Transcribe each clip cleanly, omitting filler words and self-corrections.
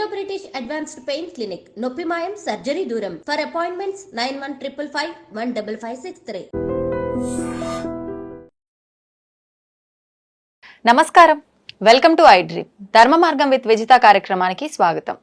Indo British advanced pain clinic, నొప్పి మాయం, surgery దూరం. For appointments 9155515563. నమస్కారం, వెల్కమ్ టు ఐ డ్రీమ్. ధర్మ మార్గం విత్ విజిత కార్యక్రమానికి స్వాగతం.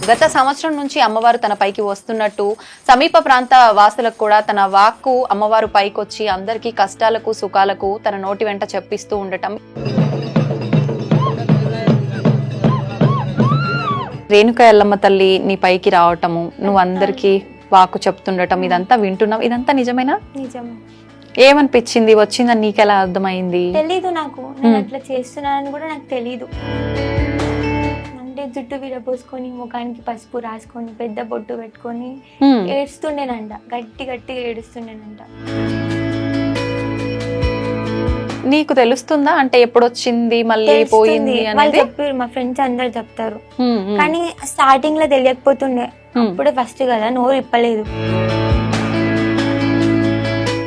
గత సంవత్సరం నుంచి అమ్మవారు తన పైకి వస్తున్నట్టు సమీప ప్రాంత వాసులకు కూడా తన వాక్కు అమ్మవారు పైకొచ్చి అందరికీ కష్టాలకు సుఖాలకు తన నోటి వెంట చెప్పిస్తూ ఉండటం, రేణుకా ఎల్లమ్మ తల్లి నీ పైకి రావటము, నువ్వు అందరికీ వాక్కు చెప్తుండటం, ఇదంతా వింటున్నాం. ఇదంతా నిజమేనా? నిజం. ఏమనిపించింది? వచ్చిందని నీకెలా అర్థమైంది? తెలీదు నాకు, నేను అట్లా చేస్తున్నానని కూడా నాకు తెలీదు. అంటే జుట్టు విరపోసుకొని ముఖానికి పసుపు రాసుకొని పెద్ద బొట్టు పెట్టుకొని ఏడుస్తుండేనంట, గట్టి గట్టిగా ఏడుస్తుండేనంట. నీకు తెలుస్తుందా అంటే ఎప్పుడు వచ్చింది మళ్ళీ పోయింది అనేది? చెప్పారు, మా ఫ్రెండ్స్ అందరు చెప్తారు, కానీ స్టార్టింగ్ లో తెలియకపోతుండే. అప్పుడే ఫస్ట్ కదా, నోరు ఇప్పలేదు.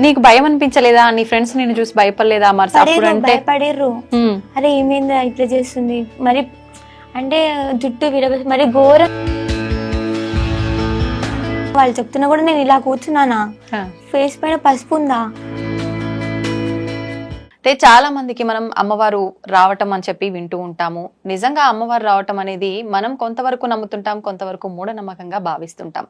నీకు భయం అనిపించలేదా? నీ ఫ్రెండ్స్ నిన్ను చూసి భయపడలేదా? మరి అప్పుడు అంటే భయపడేరు, అరే ఏమైందా ఇట్లా చేస్తుంది, మరి అంటే జుట్టు విరబోసి మరి ఘోరం. వాళ్ళు చెప్తున్నా కూడా నేను ఇలా కూర్చున్నానా, ఫేస్ పైన పసుపు ఉందా. అంటే చాలా మందికి మనం అమ్మవారు రావటం అని చెప్పి వింటూ ఉంటాము. నిజంగా అమ్మవారు రావటం అనేది మనం కొంతవరకు నమ్ముతుంటాం, కొంతవరకు మూఢనమ్మకంగా భావిస్తుంటాం.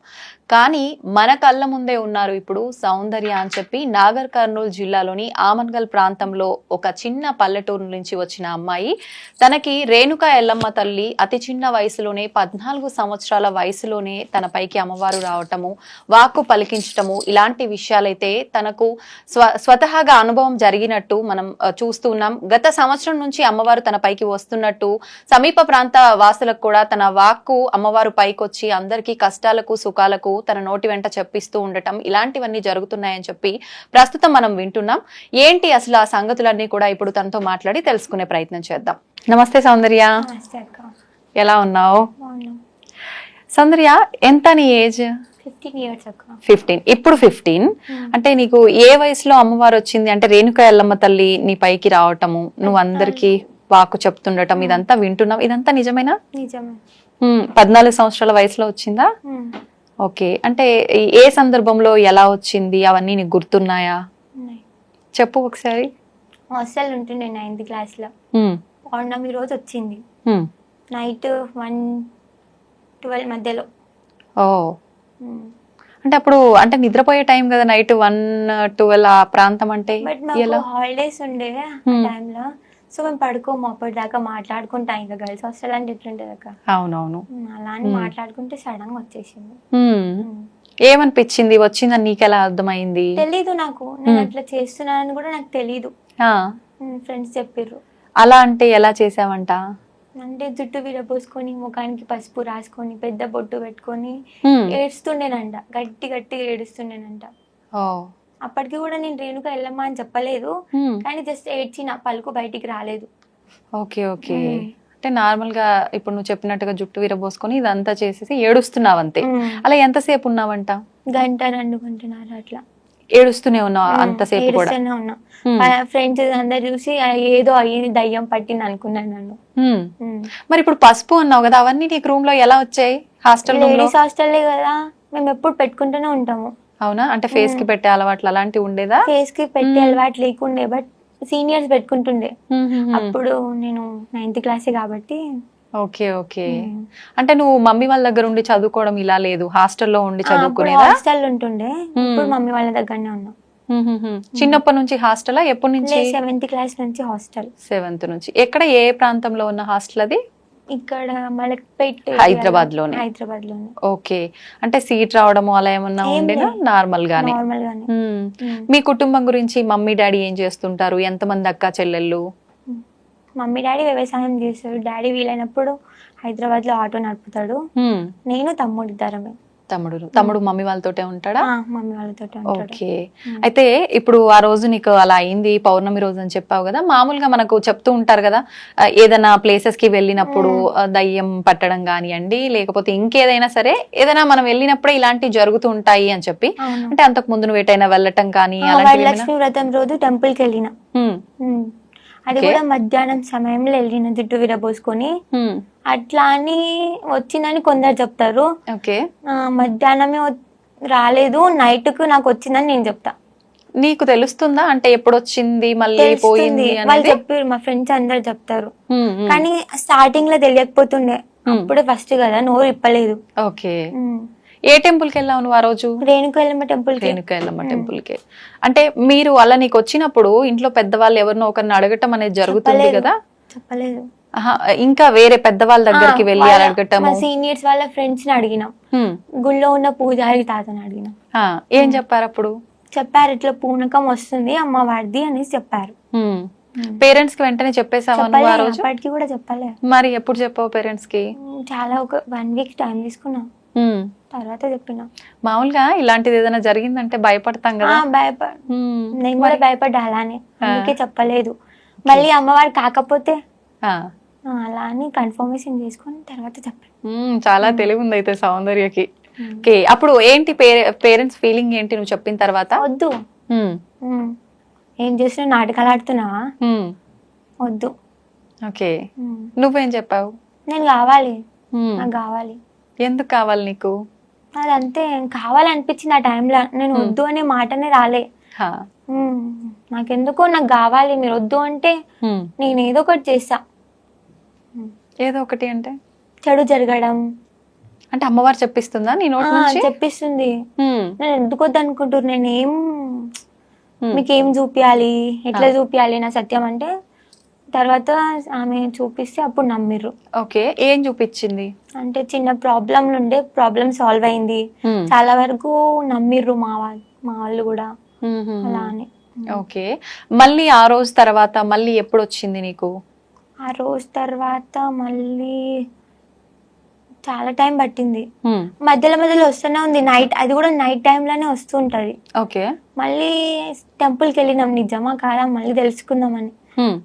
కానీ మన కళ్ళ ముందే ఉన్నారు ఇప్పుడు సౌందర్య అని చెప్పి నాగర్ కర్నూలు జిల్లాలోని ఆమన్గల్ ప్రాంతంలో ఒక చిన్న పల్లెటూరు నుంచి వచ్చిన అమ్మాయి. తనకి రేణుకా ఎల్లమ్మ తల్లి అతి చిన్న వయసులోనే 14 సంవత్సరాల వయసులోనే తన పైకి అమ్మవారు రావటము, వాక్కు పలికించటము, ఇలాంటి విషయాలైతే తనకు స్వతహాగా అనుభవం జరిగినట్టు మనం చూస్తూ ఉన్నాం. గత సంవత్సరం నుంచి అమ్మవారు తన పైకి వస్తున్నట్టు సమీప ప్రాంత వాసులకు కూడా తన వాక్కు అమ్మవారు పైకొచ్చి అందరికీ కష్టాలకు సుఖాలకు తన నోటి వెంట చెప్పిస్తూ ఉండటం, ఇలాంటివన్నీ జరుగుతున్నాయని చెప్పి ప్రస్తుతం మనం వింటున్నాం. ఏంటి అసలు ఆ సంగతులన్నీ కూడా ఇప్పుడు తనతో మాట్లాడి తెలుసుకునే ప్రయత్నం చేద్దాం. నమస్తే సౌందర్య, ఎలా ఉన్నావు? సౌందర్య, ఎంత నీ ఏజ్? 15. ఇప్పుడు 15. అంటే నీకు ఏ వయసులో అమ్మవారు వచ్చింది? అంటే రేణుకా ఎల్లమ్మ తల్లి నీ పైకి రావటము, నువ్వు అందరికి వాక్కు చెప్తుండటం, ఇదంతా వింటున్నాం. ఇదంతా నిజమేనా? 14 సంవత్సరాల వయసులో వచ్చిందా? ఓకే. అంటే ఏ సందర్భంలో ఎలా వచ్చింది అవన్నీ నీకు గుర్తున్నాయా? చెప్పు ఒకసారి. హాస్టల్ ఉంటుండే 9th క్లాస్ లో. పౌర్ణమి రోజు వచ్చింది, నైట్ 1-12 మధ్యలో. ఓ, అంటే అప్పుడు అంటే నిద్రపోయే టైం కదా, నైట్ 1-12 ఆ ప్రాంతం. అంటే హాలిడేస్ ఉండే టైంలో, సో మేము పడుకోము అప్పటిదాకా మాట్లాడుకుంటాం. ఇంకా గర్ల్స్ హాస్టల్ అంటే ఎట్లుంటది అక్క. అవునవును. అలా అని మాట్లాడుకుంటే సడన్ గా వచ్చేసింది. ఏమనిపించింది? వచ్చిందని నీకెలా అర్థమైంది? తెలీదు నాకు, నేను అట్లా చేస్తున్నానని కూడా నాకు తెలీదు. ఫ్రెండ్స్ చెప్పారు. అలా అంటే ఎలా చేసావంట? అంటే జుట్టు విరపోసుకొని ముఖానికి పసుపు రాసుకొని పెద్ద బొట్టు పెట్టుకొని ఏడుస్తుండేనంట, గట్టి గట్టిగా ఏడుస్తుండేనంట. అప్పటికి కూడా నేను రేణుకా ఎల్లమ్మ అని చెప్పలేదు, కానీ జస్ట్ ఏడ్చిన, పలుకు బయటికి రాలేదు. Okay okay. అంటే నార్మల్ గా ఇప్పుడు నువ్వు చెప్పినట్టుగా జుట్టు విరబోసుకొని ఇదంతా చేసేసి ఏడుస్తున్నావు అంతే. అలా ఎంతసేపు ఉన్నావంట? 1-2 గంటన్నర అట్లా ఏడుస్తూనే ఉన్నావు అంతసేపు కూడా? ఉన్నా. ఫ్రెండ్స్ అందరు చూసి ఏదో అయ్యింది, దయ్యం పట్టింది అనుకున్నాను నన్ను. మరి ఇప్పుడు పసుపు అన్నావు కదా, అవన్నీ నీకు రూమ్ లో ఎలా వచ్చాయి? హాస్టల్లే కదా, మేము ఎప్పుడు పెట్టుకుంటూనే ఉంటాము. అవునా? అంటే ఫేస్ కి పెట్టే అలవాట్లు అలాంటివి ఉండేదా? ఫేస్ కి పెట్టే అలవాటు లేకుండే, బట్ సీనియర్స్ పెట్టుకుంటుండే. అప్పుడు నేను 9th క్లాస్ కాబట్టి. Okay okay. అంటే నువ్వు మమ్మీ వాళ్ళ దగ్గర ఉండి చదువుకోవడం ఇలా లేదు, హాస్టల్లో ఉండి చదువుకునేదా? హాస్టల్ ఉంటుండే, ఇప్పుడు మమ్మీ వాళ్ళ దగ్గరనే ఉన్నా. చిన్నప్పటి నుంచి హాస్టలా? ఎప్పటి నుంచి? 7th క్లాస్ నుంచి హాస్టల్. 7th నుంచి. ఎక్కడ, ఏ ప్రాంతంలో ఉన్న హాస్టల్ అది? ఇక్కడ మలక్పేట్, హైదరాబాద్ లోనే. ఓకే. అంటే సీట్ రావడము అలా ఏమన్నా ఉండేనా? నార్మల్ గానే. మీ కుటుంబం గురించి, మమ్మీ డాడీ ఏం చేస్తుంటారు? ఎంతమంది అక్క చెల్లెళ్ళు? మమ్మీ డాడీ వ్యవసాయం చేస్తాడు, డాడీ వీలైనప్పుడు హైదరాబాద్ లో ఆటో నడుపుతాడు, నేను తమ్ముడు ఇద్దరమే. తమ్ముడు మమ్మీ వాళ్ళతోటే ఉంటాడా? మమ్మీ వాళ్ళతో ఉంటాడు. ఓకే. అయితే ఇప్పుడు ఆ రోజు నీకు అలా అయింది, పౌర్ణమి రోజు అని చెప్పావు కదా, మామూలుగా మనకు చెప్తూ ఉంటారు కదా, ఏదైనా ప్లేసెస్ కి వెళ్ళినప్పుడు దయ్యం పట్టడం కానివ్వండి, లేకపోతే ఇంకేదైనా సరే ఏదైనా మనం వెళ్ళినప్పుడే ఇలాంటివి జరుగుతూ ఉంటాయి అని చెప్పి, అంటే అంతకు ముందు నువ్వు ఎటైనా వెళ్ళటం కానీ వరలక్ష్మి వ్రతం రోజు టెంపుల్ కి వెళ్ళిన, అది కూడా మధ్యాహ్నం సమయంలో వెళ్ళిన జుట్టు విరబోసుకొని. అట్లా అని వచ్చిందని కొందరు చెప్తారు. మధ్యాహ్నమే రాలేదు, నైట్ కు నాకు వచ్చిందని నేను చెప్తా. నీకు తెలుస్తుందా అంటే ఎప్పుడు వచ్చింది మళ్ళీ పోయింది? వాళ్ళు చెప్పారు, మా ఫ్రెండ్స్ అందరు చెప్తారు. కానీ స్టార్టింగ్ లో తెలియకపోతుండే, అప్పుడే ఫస్ట్ కదా, నోరు ఇప్పలేదు. ఓకే. ఏ టెంపుల్ కి వెళ్ళావు నువ్వు ఆ రోజు? రేణుక ఎల్లమ్మ టెంపుల్. రేణుక ఎల్లమ్మ టెంపుల్ కి. అంటే మీరు అలా నీకు వచ్చినప్పుడు ఇంట్లో పెద్దవాళ్ళు ఎవరినో ఒకరిని అడగటం అనేది జరుగుతుంది కదా? చెప్పలేదు. ఇంకా వేరే పెద్దవాళ్ళ దగ్గరికి వెళ్ళి అడగటం? సీనియర్స్ వాళ్ళ ఫ్రెండ్స్ ని అడిగినాం, గుళ్ళో ఉన్న పూజారి తాతని అడిగినాం. ఏం చెప్పారు అప్పుడు? చెప్పారు ఇట్లా పూనకం వస్తుంది అమ్మవారిది అనేసి చెప్పారు. పేరెంట్స్ కి వెంటనే చెప్పేసావా? అప్పటికి కూడా చెప్పలే. మరి ఎప్పుడు చెప్పావు పేరెంట్స్ కి? చాలా ఒక 1 వీక్ టైం తీసుకున్నా, తర్వాత చెప్పినా. మామూలుగా ఇలాంటిది ఏదైనా జరిగిందంటే భయపడతాం కదా? నేను కూడా భయపడ్డా అలానే, అందుకే చెప్పలేదు. మళ్ళీ అమ్మవారు కాకపోతే అలా అని కన్ఫర్మేషన్ చేసుకుని తర్వాత చెప్పాను. చాలా తెలివి ఉంది అయితే సౌందర్యకి. ఓకే. అప్పుడు ఏంటి పేరెంట్స్ ఫీలింగ్ ఏంటి నువ్వు చెప్పిన తర్వాత? వద్దు, ఏం చేసినా నాటకాలు ఆడుతున్నావా, వద్దు. ఓకే. నువ్వేం చెప్పావు? నేను కావాలి, నాకు కావాలి. ఎందుకు కావాలి నీకు? అదంతే, కావాలనిపించింది ఆ టైంలో. నేను వద్దు అనే మాటనే రాలే. నాకెందుకో నాకు కావాలి, మీరు వద్దు అంటే నేను ఏదో ఒకటి చేస్తా. ఏదో ఒకటి అంటే చెడు జరగడం అంటే అమ్మవారు చెప్పిస్తుందా నీ నోటి నుంచి? చెప్పిస్తుంది. నేను ఎందుకు వద్దు అనుకుంటారు, నేనేం మీకేం చూపియాలి, ఎట్లా చూపియాలి నా సత్యం అంటే, తర్వాత ఆమె చూపిస్తే అప్పుడు నమ్మిర్రు. ఓకే. ఏం చూపించింది అంటే చిన్న ప్రాబ్లం ఉండే, ప్రాబ్లం సాల్వ్ అయింది, చాలా వరకు నమ్మిర్రు మా వాళ్ళు కూడా అలా అని. ఓకే. మళ్ళీ ఆ రోజు తర్వాత మళ్ళీ ఎప్పుడు వచ్చింది నీకు? ఆ రోజు తర్వాత మళ్ళీ చాలా టైం పట్టింది, మధ్యలో వస్తూనే ఉంది. నైట్, అది కూడా నైట్ టైం లోనే వస్తుంటది. ఓకే. మళ్ళీ టెంపుల్ కి వెళ్ళినాం, నిజమా కాదా మళ్ళీ తెలుసుకుందామని.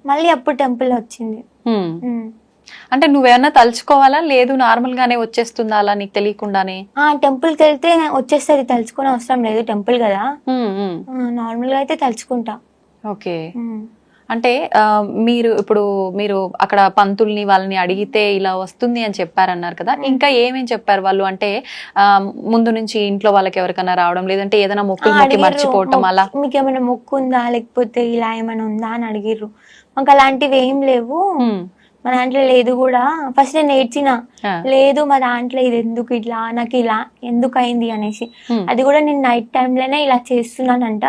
మళ్ళీ అప్పుడు టెంపుల్ వచ్చింది. అంటే నువ్వేమన్నా తలుచుకోవాలా, లేదు నార్మల్ గానే వచ్చేస్తుందా అలా నీకు తెలియకుండానే? టెంపుల్ కి వెళ్తే వచ్చేస్తుంది, తలుచుకునే అవసరం లేదు, టెంపుల్ కదా. నార్మల్ గా అయితే తలుచుకుంటా. ఓకే. అంటే మీరు అక్కడ పంతుల్ని వాళ్ళని అడిగితే ఇలా వస్తుంది అని చెప్పారన్నారు కదా, ఇంకా ఏమేం చెప్పారు వాళ్ళు? అంటే ముందు నుంచి ఇంట్లో వాళ్ళకి ఎవరికైనా రావడం, లేదంటే ఏదైనా మొక్కి మర్చిపోవటం అలా? మీకు ఏమైనా మొక్కు ఉందా, లేకపోతే ఇలా ఏమైనా ఉందా అని అడిగిర్రు. మాకు అలాంటివి ఏం లేవు, మా దాంట్లో లేదు కూడా. ఫస్ట్ నేను ఏడ్చిన, లేదు మా దాంట్లో ఇది ఎందుకు ఇట్లా, నాకు ఇలా ఎందుకు అయింది అనేసి. అది కూడా నేను నైట్ టైంలోనే ఇలా చేస్తున్నానంట,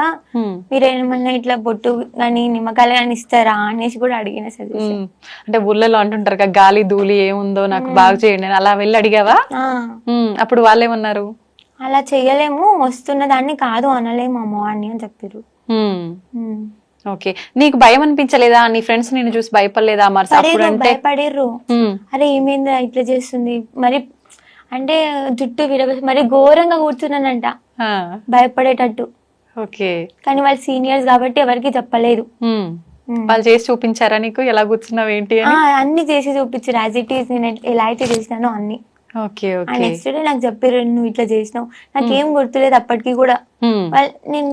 మీరేమన్నా ఇట్లా బొట్టు కానీ నిమ్మకాయలు కానీ ఇస్తారా అనేసి కూడా అడిగిన సజెషన్. అంటే ఊళ్ళలో అంటుంటారు కదా, గాలి ధూళి ఏముందో నాకు బాగా చేయండి, అలా వెళ్ళి అడిగావా? అప్పుడు వాళ్ళేమన్నారు? అలా చెయ్యలేము, వస్తున్న దాన్ని కాదు అనలేము అమ్మవారిని అని చెప్పారు. ఓకే. నీకు భయం అనిపించలేదా? నీ ఫ్రెండ్స్ నిన్ను చూసి భయపడలేదా? భయపడిర్రు, అరే ఏమైందా ఇట్లా చేస్తుంది, మరి అంటే జుట్టు విరబోసి మరి ఘోరంగా కూర్చున్నానంట, భయపడేటట్టు. ఓకే. కానీ వాళ్ళు సీనియర్స్ కాబట్టి ఎవరికి చెప్పలేదు. వాళ్ళు చేసి చూపించారా నీకు ఎలా కూర్చున్నావు ఏంటి అని? అన్ని చేసి చూపించారు, యాజ్ ఇట్ ఈస్ నేను ఎలా అయితే చేసినానో అన్ని. నెక్స్ట్ డే నాకు చెప్పారు, నువ్వు ఇట్లా చేసినావు, నాకేం గుర్తులేదు అప్పటికి కూడా. నేను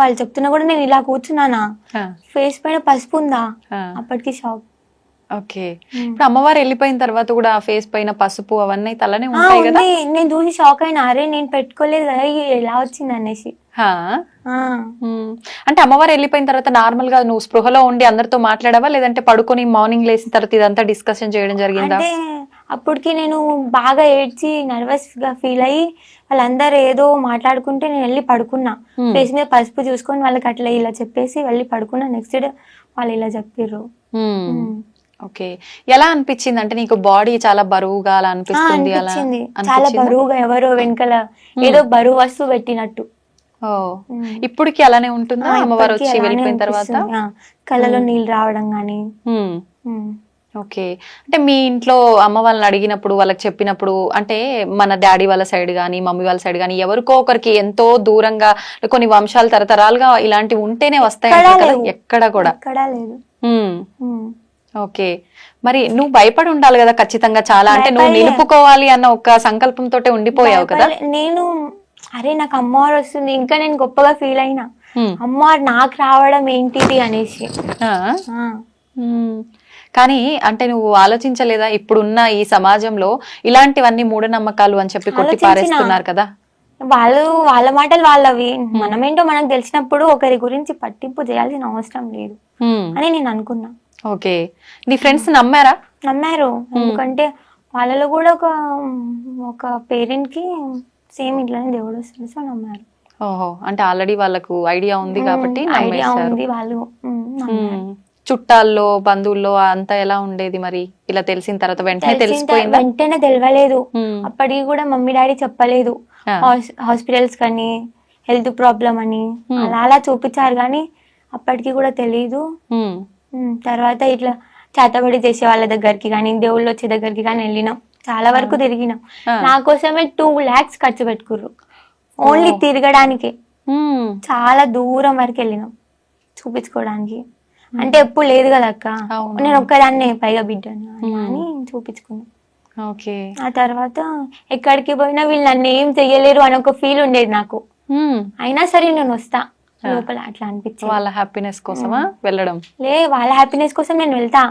వాళ్ళు చెప్తున్నా కూడా నేను ఇలా కూర్చున్నానా, ఫేస్ పైన పసుపు ఉందా, అప్పటికి షాక్. ఓకే. ఇప్పుడు అమ్మవారు వెళ్ళిపోయిన తర్వాత కూడా ఫేస్ పైన పసుపు అవన్నీ తలనే ఉంటాయి కదా? నేను చూసి షాక్ అయినా, అరే నేను పెట్టుకోలేదు కదా, ఎలా వచ్చింది అనేసి. అంటే అమ్మవారు వెళ్ళిపోయిన తర్వాత నార్మల్ గా నువ్వు స్పృహలో ఉండి అందరితో మాట్లాడావా, లేదంటే పడుకొని మార్నింగ్ లేచిన తర్వాత ఇదంతా డిస్కషన్ చేయడం జరిగిందా? అంటే అప్పటికి నేను బాగా ఏడ్చి నర్వస్ గా ఫీల్ అయ్యి వాళ్ళందరూ ఏదో మాట్లాడుకుంటే నేను వెళ్ళి పడుకున్నా, ఫేస్ మీద పసుపు చూసుకొని వాళ్ళకి అట్లా ఇలా చెప్పేసి వెళ్ళి పడుకున్నా. నెక్స్ట్ డే వాళ్ళు ఇలా చెప్పారు. ఓకే. ఎలా అనిపించింది? అంటే నీకు బాడీ చాలా బరువుగా అలా అనిపిస్తుంది? చాలా బరువుగా, ఎవరో వెనకాల ఏదో బరువు వస్తువు పెట్టినట్టు. ఇప్పటికి అలానే ఉంటుందా అమ్మవారు వచ్చి వెళ్ళిపోయిన తర్వాత? కళ్ళలో నీళ్ళు రావడం గానీ. ఓకే. అంటే మీ ఇంట్లో అమ్మ వాళ్ళని అడిగినప్పుడు వాళ్ళకి చెప్పినప్పుడు అంటే మన డాడీ వాళ్ళ సైడ్ గానీ మమ్మీ వాళ్ళ సైడ్ గానీ ఎవరికో ఒకరికి ఎంతో దూరంగా కొన్ని వంశాలు తరతరాలుగా ఇలాంటివి ఉంటేనే వస్తాయి కదా, ఎక్కడ కూడా. ఎక్కడా లేదు. ఓకే. మరి నువ్వు భయపడి ఉండాలి కదా ఖచ్చితంగా చాలా, అంటే నువ్వు నిలుపుకోవాలి అన్న ఒక సంకల్పంతో ఉండిపోయావు కదా. నేను అరే నాకు అమ్మవారు వస్తుంది ఇంకా నేను గొప్పగా ఫీల్ అయినా, అమ్మవారు నాకు రావడం ఏంటిది అనేసి. కానీ అంటే నువ్వు ఆలోచించలేదా ఇప్పుడున్న ఈ సమాజంలో ఇలాంటివన్నీ మూఢనమ్మకాలు అని చెప్పి కొట్టి పారేస్తున్నారు కదా. వాళ్ళ మాటలు వాళ్ళవి, మనమేంటో మనకు తెలిసినప్పుడు ఒకరి గురించి పట్టింపు చేయాల్సిన అవసరం లేదు అని నేను అనుకున్నా. ఓకే. నీ ఫ్రెండ్స్ నమ్మారు. ఎందుకంటే వాళ్ళలో కూడా ఒక పేరెంట్ కి సేమ్ ఇట్లానే దేవుడు వస్తుంది, సో నమ్మారు. ఓహో, అంటే ఆల్రెడీ వాళ్ళకు ఐడియా ఉంది కాబట్టి ఐడియా ఉంది వాళ్ళు. చుట్టాల్లో బంధువుల్లో అంతా ఎలా ఉండేది మరి? ఇలా తెలిసిన తర్వాత వెంటనే తెలిసిపోయిందా? వెంటనే తెలియలేదు. అప్పటికి కూడా మమ్మీ డాడీ చెప్పలేదు. హాస్పిటల్స్ కానీ హెల్త్ ప్రాబ్లం అని అలా చూపించారు కానీ అప్పటికి కూడా తెలీదు. తర్వాత ఇట్లా చేతబడి చేసే వాళ్ళ దగ్గరికి కానీ దేవుళ్ళు వచ్చే దగ్గరికి కానీ వెళ్ళినాం, చాలా వరకు తిరిగినాం. నా కోసమే 2 lakhs ఖర్చు పెట్టుకుర్రు ఓన్లీ తిరగడానికి. చాలా దూరం వరకు వెళ్ళినాం చూపించుకోవడానికి. అంటే ఎప్పుడు లేదు కదా అక్క, నేను ఒక్కదాన్నే పైగా బిడ్డను అని చూపించుకున్నా. ఆ తర్వాత ఎక్కడికి పోయినా వీళ్ళు నన్ను ఏం చెయ్యలేరు అని ఒక ఫీల్ ఉండేది నాకు. అయినా సరే నేను వస్తా లోపల, అట్లా అనిపించింది. వాళ్ళ హ్యాపీనెస్ కోసమా వెళ్ళడం? వాళ్ళ హ్యాపీనెస్ కోసం నేను వెళ్తా,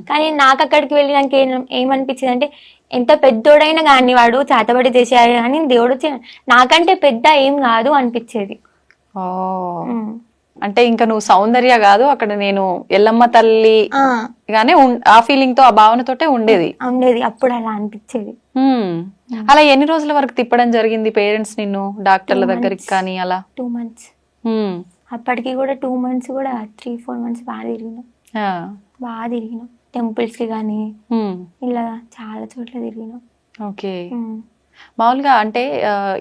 కానీ నాకు అక్కడికి వెళ్ళి నాకు ఏమనిపించింది అంటే ఎంత పెద్దోడైనా కానీ వాడు చేతబడి చేసేయాలి కానీ దేవుడు నాకంటే పెద్ద ఏం కాదు అనిపించేది. అంటే ఇంకా నువ్వు సౌందర్య కాదు అక్కడ, నేను ఎల్లమ్మ తల్లి గానే ఆ ఫీలింగ్ తో ఆ భావనతోటే ఉండేది. అప్పుడు అలా అనిపించేది. అలా ఎన్ని రోజుల వరకు తిప్పడం జరిగింది పేరెంట్స్ నిన్ను డాక్టర్ల దగ్గరికి కానీ? అలా 2 months. అప్పటికి కూడా 2 months కూడా 3-4 months బాగా తిరిగినాం టెంపుల్స్ కి కానీ ఇలా చాలా చోట్ల తిరిగినాం. ఓకే. మామూలుగా అంటే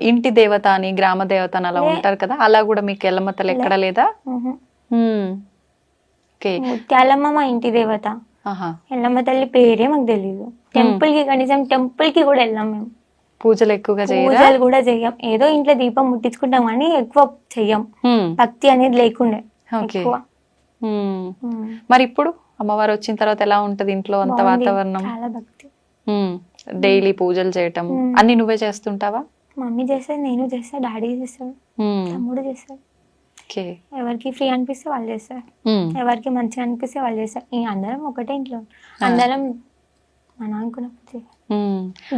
ఇంటి దేవత అని గ్రామ దేవత అని అలా ఉంటారు కదా, అలా కూడా మీకు ఎల్లమ్మ తల్లి ఎక్కడ లేదా? ముత్యాలమ్మ మా ఇంటి దేవత, ఎల్లమ్మ తల్లి పేరే మాకు తెలీదు. టెంపుల్ కి కనీసం టెంపుల్ కి కూడా వెళ్ళాం మేము. పూజలు ఎక్కువగా పూజలు కూడా చెయ్యం, ఏదో ఇంట్లో దీపం ముట్టించుకుంటాం కానీ ఎక్కువ చెయ్యం. భక్తి అనేది లేకుండే ఎక్కువ. మరి ఇప్పుడు అమ్మవారు వచ్చిన తర్వాత ఎలా ఉంటది ఇంట్లో అంత వాతావరణం? చాలా భక్తి. డైలీ పూజలు చేయటం అన్ని నువ్వే చేస్తుంటావా? మమ్మీ చేస్తాడు, నేను చేస్తా, డాడీ చేస్తాడు, తమ్ముడు చేస్తాడు. ఎవరికి ఫ్రీ అనిపిస్తే వాళ్ళు చేస్తారు, ఎవరికి మంచిగా అనిపిస్తే వాళ్ళు చేస్తారు. అందరం ఒకటే ఇంట్లో, అందరం మన అనుకున్నప్పుడు.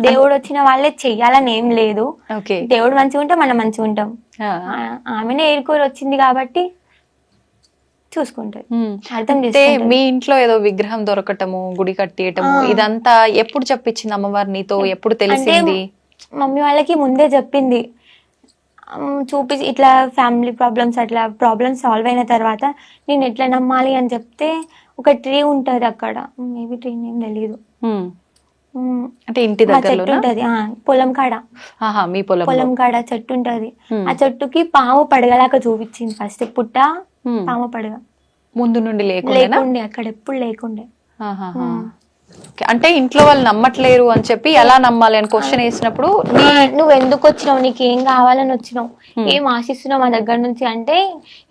దేవుడు వచ్చిన వాళ్ళే చెయ్యాలని ఏం లేదు, దేవుడు మంచిగా ఉంటే మనం మంచిగా ఉంటాం. ఆమెనే ఏరుకోరు వచ్చింది కాబట్టి చూసుకుంటది, అర్థం చేస్తే. మీ ఇంట్లో ఏదో విగ్రహం దొరకటము, గుడి కట్టేయటము ఇదంతా ఎప్పుడు చెప్పించింది అమ్మవారు నీతో? ఎప్పుడు తెలిసింది? మమ్మీ వాళ్ళకి ముందే చెప్పింది, చూపించి ఇట్లా ఫ్యామిలీ ప్రాబ్లమ్స్ అట్లా ప్రాబ్లమ్స్ సాల్వ్ అయిన తర్వాత నేను ఎట్లా నమ్మాలి అని చెప్తే ఒక ట్రీ ఉంటది అక్కడ, మేబీ ట్రీ నేమ్ తెలీదు, అంటే ఇంటి దగ్గర ఉంటది పొలం కాడ. మీ పొలం కాడ చెట్టు ఉంటది, ఆ చెట్టుకి పాము పడగలాక చూపించింది. ఫస్ట్ పుట్ట పాము పడగ ముందు నుండి లేకుండే అక్కడ ఎప్పుడు లేకుండే. అంటే ఇంట్లో వాళ్ళు నమ్మట్లేరు అని చెప్పి ఎలా నమ్మాలి అని క్వశ్చన్ వేసినప్పుడు నువ్వు ఎందుకు వచ్చినావు, నీకు ఏం కావాలని వచ్చినావు, ఏం ఆశిస్తున్నావు మా దగ్గర నుంచి అంటే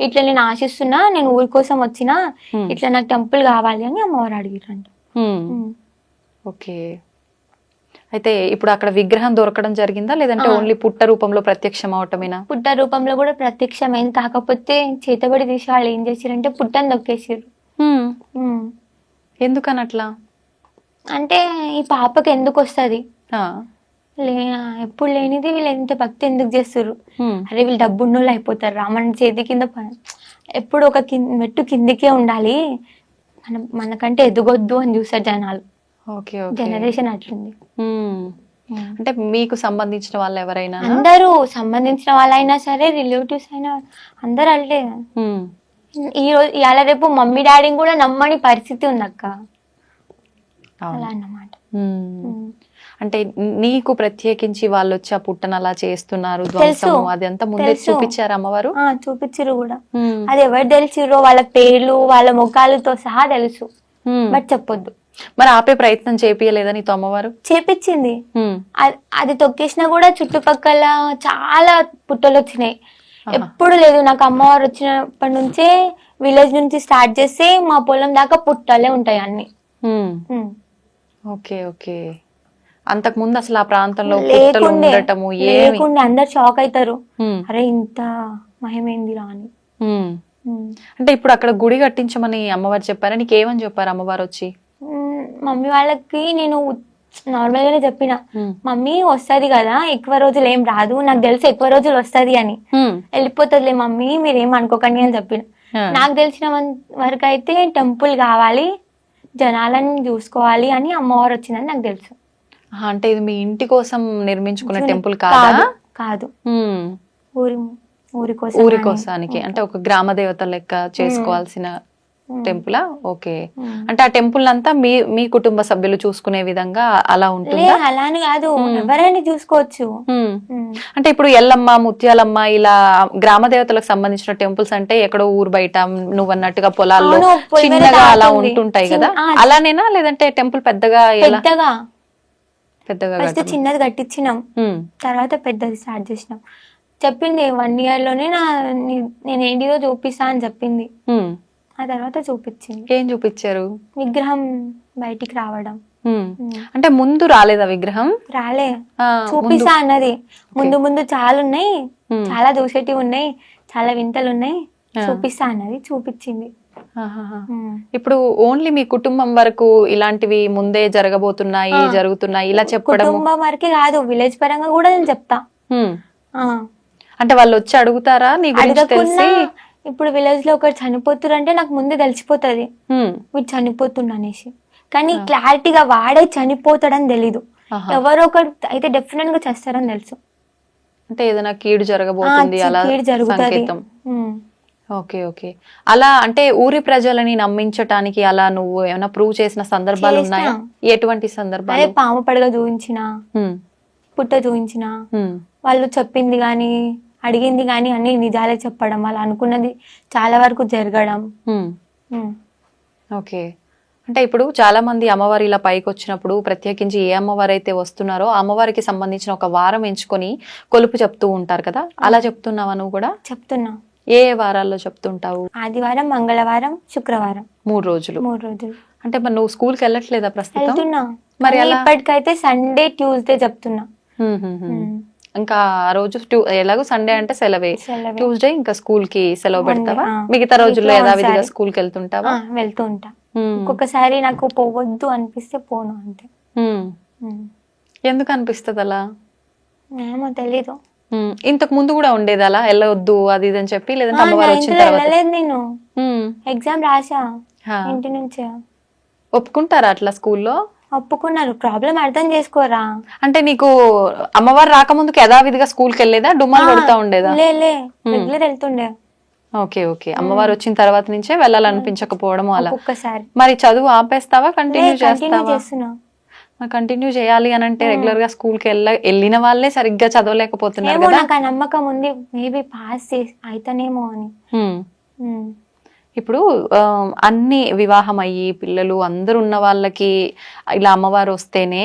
ఇట్లా నేను ఆశిస్తున్నా, నేను ఊరి కోసం వచ్చినా, ఇట్లా నాకు టెంపుల్ కావాలి అని అమ్మవారు అడిగిరంట. ఓకే. అయితే ఇప్పుడు అక్కడ విగ్రహం దొరకడం జరిగిందా లేదంటే ఓన్లీ పుట్ట రూపంలో ప్రత్యక్షం అవటమేనా? పుట్ట రూపంలో కూడా ప్రత్యక్షమైంది, కాకపోతే చేతబడి తీసి వాళ్ళు ఏం చేసిరంటే పుట్టని దొక్కేసారు. ఎందుకని అట్లా అంటే ఈ పాపకి ఎందుకు వస్తుంది, ఎప్పుడు లేనిది వీళ్ళు ఎంత భక్తి ఎందుకు చేస్తారు, అరే వీళ్ళు డబ్బున్నోళ్ళు అయిపోతారు రా, మన చేతి కింద ఎప్పుడు ఒక మెట్టు కిందికే ఉండాలి, మనకంటే ఎదగొద్దు అని చూస్తారు జనాలు. జనరేషన్ అట్లుంది. అంటే మీకు సంబంధించిన వాళ్ళు ఎవరైనా? అందరూ సంబంధించిన వాళ్ళైనా సరే, రిలేటివ్స్ అయినా అందరు అంటే ఈ రోజు ఇవాళ రేపు మమ్మీ డాడీని కూడా నమ్మని పరిస్థితి ఉంది అక్క, అలా అన్నమాట. అంటే నీకు ప్రత్యేకించి వాళ్ళు వచ్చి ఆ పుట్టను అలా చేస్తున్నారు అదంతా ముందే చూపించారు అమ్మవారు? చూపించారు కూడా, అది ఎవరు తెలిసిరో వాళ్ళ పేర్లు వాళ్ళ ముఖాలతో సహా తెలుసు, బట్ చెప్పొద్దు. మరి ఆపే ప్రయత్నం చేపియలేదా నీతో అమ్మవారు? చేపించింది. అది తొక్కేసినా కూడా చుట్టుపక్కల చాలా పుట్టలు వచ్చినాయి. ఎప్పుడు లేదు, నాకు అమ్మవారు వచ్చినప్పటి నుంచే విలేజ్ నుంచి స్టార్ట్ చేస్తే మా పొలం దాకా పుట్టలే ఉంటాయి అన్ని. Okay okay. అంతకు ముందు అసలు ఆ ప్రాంతంలో పుట్టలు ఉండటము లేకుండే అందరు షాక్ అవుతారు, అరే ఇంత మహిమేందిరా అని. అంటే ఇప్పుడు అక్కడ గుడి కట్టించమని అమ్మవారు చెప్పారా? నీకేమని చెప్పారు అమ్మవారు వచ్చి? మమ్మీ వాళ్ళకి నేను నార్మల్ గానే చెప్పిన, మమ్మీ వస్తది కదా ఎక్కువ రోజులు ఏం రాదు, నాకు తెలిసి ఎక్కువ రోజులు వస్తది అని, వెళ్ళిపోతుందిలే మమ్మీ మీరేం అనుకోకండి అని చెప్పిన. నాకు తెలిసిన వరకు అయితే టెంపుల్ కావాలి, జనాలను చూసుకోవాలి అని అమ్మవారు వచ్చిందని నాకు తెలుసు. అంటే ఇది మీ ఇంటి కోసం నిర్మించుకున్న టెంపుల్ కాదా? కాదు, ఊరి కోసానికి, అంటే ఒక గ్రామ దేవత లెక్క చేసుకోవాల్సిన టెంపులా? ఓకే. అంటే ఆ టెంపుల్ అంతా మీ కుటుంబ సభ్యులు చూసుకునే విధంగా అలా ఉంటుందా? అలానే కాదు, ఎవరైనా చూసుకోవచ్చు. అంటే ఇప్పుడు ఎల్లమ్మ, ముత్యాలమ్మ ఇలా గ్రామ దేవతలకు సంబంధించిన టెంపుల్స్ అంటే ఎక్కడో ఊరు బయట నువ్వు అన్నట్టుగా పొలాల్లో చిన్నగా అలా ఉంటుంటాయి కదా, అలానేనా? లేదంటే టెంపుల్ పెద్దగా? పెద్దగా ఫస్ట్ చిన్నది కట్టించినాం, తర్వాత పెద్దది స్టార్ట్ చేసినాం. చెప్పింది 1 year లోనే నేను ఏంటిదో చూపిస్తా అని చెప్పింది. ఆ తర్వాత చూపించింది. ఏం చూపించారు? విగ్రహం బయటికి రావడం. అంటే ముందు రాలేదా విగ్రహం? రాలే, చూపిస్తా అన్నది. ముందు చాలా ఉన్నాయి, చాలా చూసేటివి ఉన్నాయి, చాలా వింతలు ఉన్నాయి, చూపిస్తా అన్నది, చూపించింది. ఇప్పుడు ఓన్లీ మీ కుటుంబం వరకు ఇలాంటివి ముందే జరగబోతున్నాయి, జరుగుతున్నాయి ఇలా చెప్పడం? కుటుంబం వరకే కాదు, విలేజ్ పరంగా కూడా నేను చెప్తా. అంటే వాళ్ళు వచ్చి అడుగుతారా నీ గురించి తెలిసి? ఇప్పుడు విలేజ్ లో ఒకరు చనిపోతున్నారు అంటే నాకు ముందే తెలిసిపోతుంది వీడు చనిపోతుండ అనేసి, కానీ క్లారిటీగా వాడే చనిపోతాడని తెలీదు. ఎవరో ఒకరు అయితే డెఫినెట్ గా చేస్తారని తెలుసు. అంటే ఏదైనా కీడు జరగబోతుంది అలా సంకేతం. Okay okay. అలా అంటే ఊరి ప్రజలని నమ్మించటానికి అలా నువ్వు ఏమైనా ప్రూవ్ చేసిన సందర్భాలు ఉన్నాయా? ఎటువంటి సందర్భాలు? పాము పడగ చూపించిన, పుట్ట చూపించిన, వాళ్ళు చెప్పింది గాని అడిగింది గాని అన్ని నిజాలే చెప్పడం, వాళ్ళు అనుకున్నది చాలా వరకు జరగడం. ఓకే. అంటే ఇప్పుడు చాలా మంది అమ్మవారి ఇలా పైకి వచ్చినప్పుడు ప్రత్యేకించి ఏ అమ్మవారు అయితే వస్తున్నారో అమ్మవారికి సంబంధించిన ఒక వారం ఎంచుకొని కొలుపు చెప్తూ ఉంటారు కదా, అలా చెప్తున్నావా నువ్వు కూడా? చెప్తున్నా. ఏ వారాల్లో చెప్తుంటావు? ఆదివారం, మంగళవారం, శుక్రవారం, 3 రోజులు. 3 రోజులు. అంటే మరి నువ్వు స్కూల్ కి వెళ్ళట్లేదా ప్రస్తుతం? వెళ్తున్నా, మరి ఇప్పటికైతే సండే, ట్యూస్డే చెప్తున్నా. ఇంకా ఆ రోజు ఎలాగో సండే అంటే సెలవే, ట్యూస్డే ఇంకా స్కూల్ కి సెలవు పెడతావా? మిగతా రోజుల్లో యథావిధిగా స్కూల్ కి వెళ్తుంటావా? వెళ్తూ ఉంటా. ఒక్కొక్కసారి నాకు పోవద్దు అనిపిస్తే పోను అంతే. ఎందుకు అనిపిస్తుంది అలా? ఏమో తెలీదు. ఇంతకు ముందు కూడా ఉండేది అలా వెళ్ళవద్దు అది ఇది అని చెప్పి? లేదంటే అమ్మవారు వచ్చిన తర్వాత? వెళ్ళలేదు, నేను ఎగ్జామ్ రాసా ఇంటి నుంచే. ఒప్పుకుంటారా అట్లా స్కూల్లో? ఒప్పుకున్నారు, ప్రాబ్లం అర్థం చేసుకోరా. అంటే నీకు అమ్మవారు రాకముందుకు యథావిధిగా స్కూల్ కి వెళ్ళేదా? డుమ్మాలు కొడతా ఉండేదా? రెగ్యులర్ వెళ్తుండే. Okay okay. అమ్మవారు వచ్చిన తర్వాత నుంచే వెళ్ళాలనిపించకపోవడం అలా. ఒక్కసారి మరి చదువు ఆపేస్తావా, కంటిన్యూ చేస్తావా? చేస్తున్నా. కంటిన్యూ చేయాలి అని అంటే రెగ్యులర్ గా స్కూల్ కి వెళ్ళిన వాళ్ళే సరిగ్గా చదవలేకపోతున్నారు కదా? నాకు ఆ నమ్మకం ఉంది, మేబీ పాస్ అయితేనేమో అని. ఇప్పుడు అన్ని వివాహం అయ్యి పిల్లలు అందరు ఉన్న వాళ్ళకి ఇలా అమ్మవారు వస్తేనే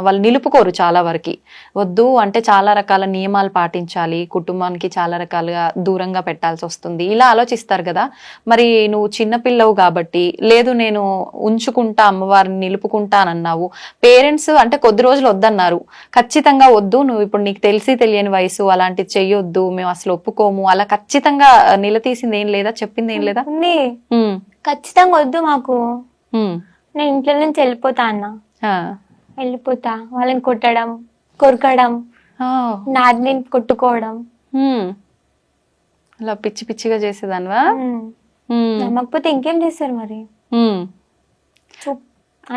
వాళ్ళు నిలుపుకోరు చాలా వరకు. వద్దు అంటే చాలా రకాల నియమాలు పాటించాలి, కుటుంబానికి చాలా రకాలుగా దూరంగా పెట్టాల్సి వస్తుంది, ఇలా ఆలోచిస్తారు కదా. మరి నువ్వు చిన్నపిల్లవు కాబట్టి లేదు నేను ఉంచుకుంటా అమ్మవారిని నిలుపుకుంటానన్నావు. పేరెంట్స్ అంటే కొద్ది రోజులు వద్దన్నారు, ఖచ్చితంగా వద్దు నువ్వు ఇప్పుడు నీకు తెలిసి తెలియని వయసు అలాంటిది చెయ్యొద్దు మేము అసలు ఒప్పుకోము అలా ఖచ్చితంగా నిలదీసింది ఏం లేదా, చెప్పింది ఏం లేదా? ఖచ్చితంగా వద్దు మాకు, నేను ఇంట్లో నుంచి వెళ్ళిపోతా అన్నా. వెళ్ళిపోతా, వాళ్ళని కొట్టడం, కొరకడం, నాది నేను కొట్టుకోవడం, అలా పిచ్చి పిచ్చిగా చేసేదానివా? నమ్మకపోతే ఇంకేం చేస్తారు మరి.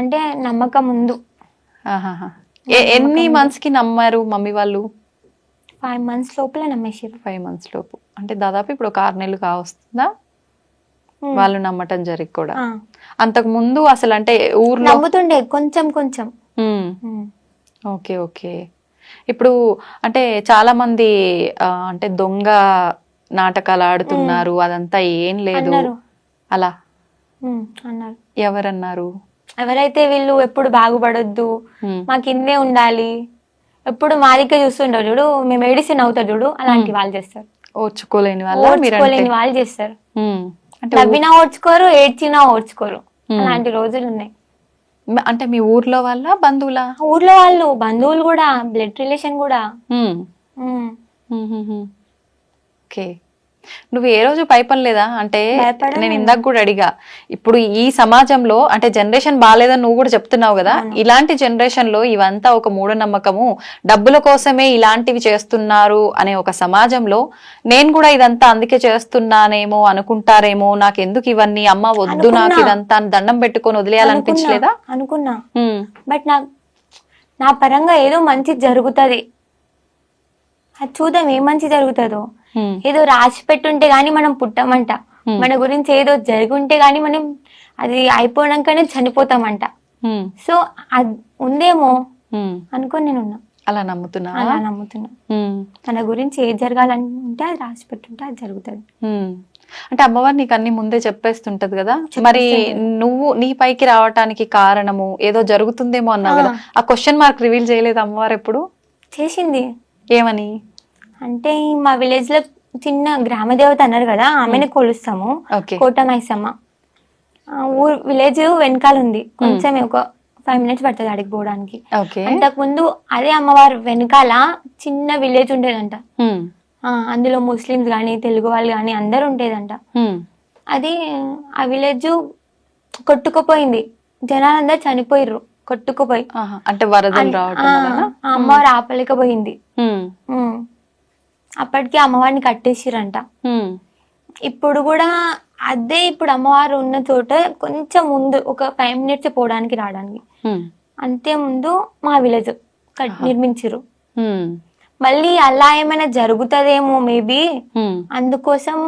అంటే నమ్మకం ముందు. ఎన్ని మంత్స్ కి నమ్మారు మమ్మీ వాళ్ళు? 5 months లోపల నమ్మేసారు. 5 months లోపు అంటే దాదాపు ఇప్పుడు ఒక 6 నెలలు కావస్తుందా వాళ్ళు నమ్మటం జరిగి కూడా? అంతకు ముందు అసలు అంటే ఊర్లో నమ్ముతుండే కొంచెం కొంచెం. Okay okay. ఇప్పుడు అంటే చాలా మంది అంటే దొంగ నాటకాలు ఆడుతున్నారు అదంతా ఏం లేదు అలా అన్నారు. ఎవరన్నారు? ఎవరైతే వీళ్ళు ఎప్పుడు బాగుపడొద్దు, ఉమ్. మా కిందే ఉండాలి, ఎప్పుడు మా దగ్గర చూస్తుంటారు చూడు, మేము మెడిసిన్ అవుతారు చూడు, అలాంటి వాళ్ళు చేస్తారు. ఓర్చుకోలేని వాళ్ళ ఓర్చుకోలేని వాళ్ళు చేస్తారు. అంటే నవ్వినా ఓర్చుకోరు, ఏడ్చినా ఓర్చుకోరు. అలాంటి రోజులు ఉన్నాయి. అంటే మీ ఊర్లో వాళ్ళ బంధువులా? ఊర్లో వాళ్ళు, బంధువులు కూడా, బ్లడ్ రిలేషన్ కూడా. ఓకే. నువ్వు ఏ రోజు భయపడలేదా? అంటే భయపడను. నేను ఇందాక కూడా అడిగా, ఇప్పుడు ఈ సమాజంలో అంటే జనరేషన్ బాగాలేదని నువ్వు కూడా చెప్తున్నావు కదా, ఇలాంటి జనరేషన్ లో ఇవంతా ఒక మూఢనమ్మకము, డబ్బుల కోసమే ఇలాంటివి చేస్తున్నారు అనే ఒక సమాజంలో నేను కూడా ఇదంతా అందుకే చేస్తున్నానేమో అనుకుంటారేమో, నాకు ఎందుకు ఇవన్నీ, అమ్మ వద్దు నాకు ఇదంతా దండం పెట్టుకొని వదిలేయాలనిపించలేదా? అనుకున్నా, బట్ నా పరంగా ఏదో మంచి జరుగుతుంది, అది చూద్దాం ఏం మంచి జరుగుతుందో. ఏదో రాసి పెట్టుంటే గానీ మనం పుట్టమంట, మన గురించి ఏదో జరుగుంటే గానీ మనం అది అయిపోయాకనే చనిపోతామంట. సో అది ఉందేమో అనుకొని నేను ఉన్నా. అలా నమ్ముతున్నా? అలా నమ్ముతున్నా. మన గురించి ఏది జరగాలంటే అది రాసి పెట్టుంటే అది జరుగుతుంది. అంటే అమ్మవారు నీకు అన్ని ముందే చెప్పేస్తుంటది కదా, మరి నువ్వు నీ పైకి రావటానికి కారణము ఏదో జరుగుతుందేమో అన్నావు కదా, ఆ క్వశ్చన్ మార్క్ రివీల్ చేయలేదు అమ్మవారు ఎప్పుడు? చేసింది. ఏమని? అంటే మా విలేజ్ లో చిన్న గ్రామ దేవత అన్నారు కదా, ఆమెను కొలుస్తాము, కోటమైసమ్మ. ఊరు విలేజ్ వెనకాల ఉంది, కొంచెం ఒక 5 minutes పడుతుంది అడిగి పోవడానికి. అంతకు ముందు అదే అమ్మవారు వెనకాల చిన్న విలేజ్ ఉండేదంట. అందులో ముస్లిమ్స్ గాని, తెలుగు వాళ్ళు గాని అందరు ఉండేదంట. అది ఆ విలేజ్ కొట్టుకుపోయింది, జనాలందరూ చనిపోయిర్రు కొట్టుకుపోయి. అంటే వరదలు రావటం వలన అమ్మవారు ఆపలేకపోయింది. అప్పటికి అమ్మవారిని కట్టేసిరంట. ఇప్పుడు కూడా అదే, ఇప్పుడు అమ్మవారు ఉన్న చోట కొంచెం ముందు ఒక 5 minutes పోవడానికి రావడానికి, అంతే ముందు మా విలేజ్ నిర్మించారు. మళ్ళీ అలా ఏమైనా జరుగుతుందేమో మేబీ, అందుకోసం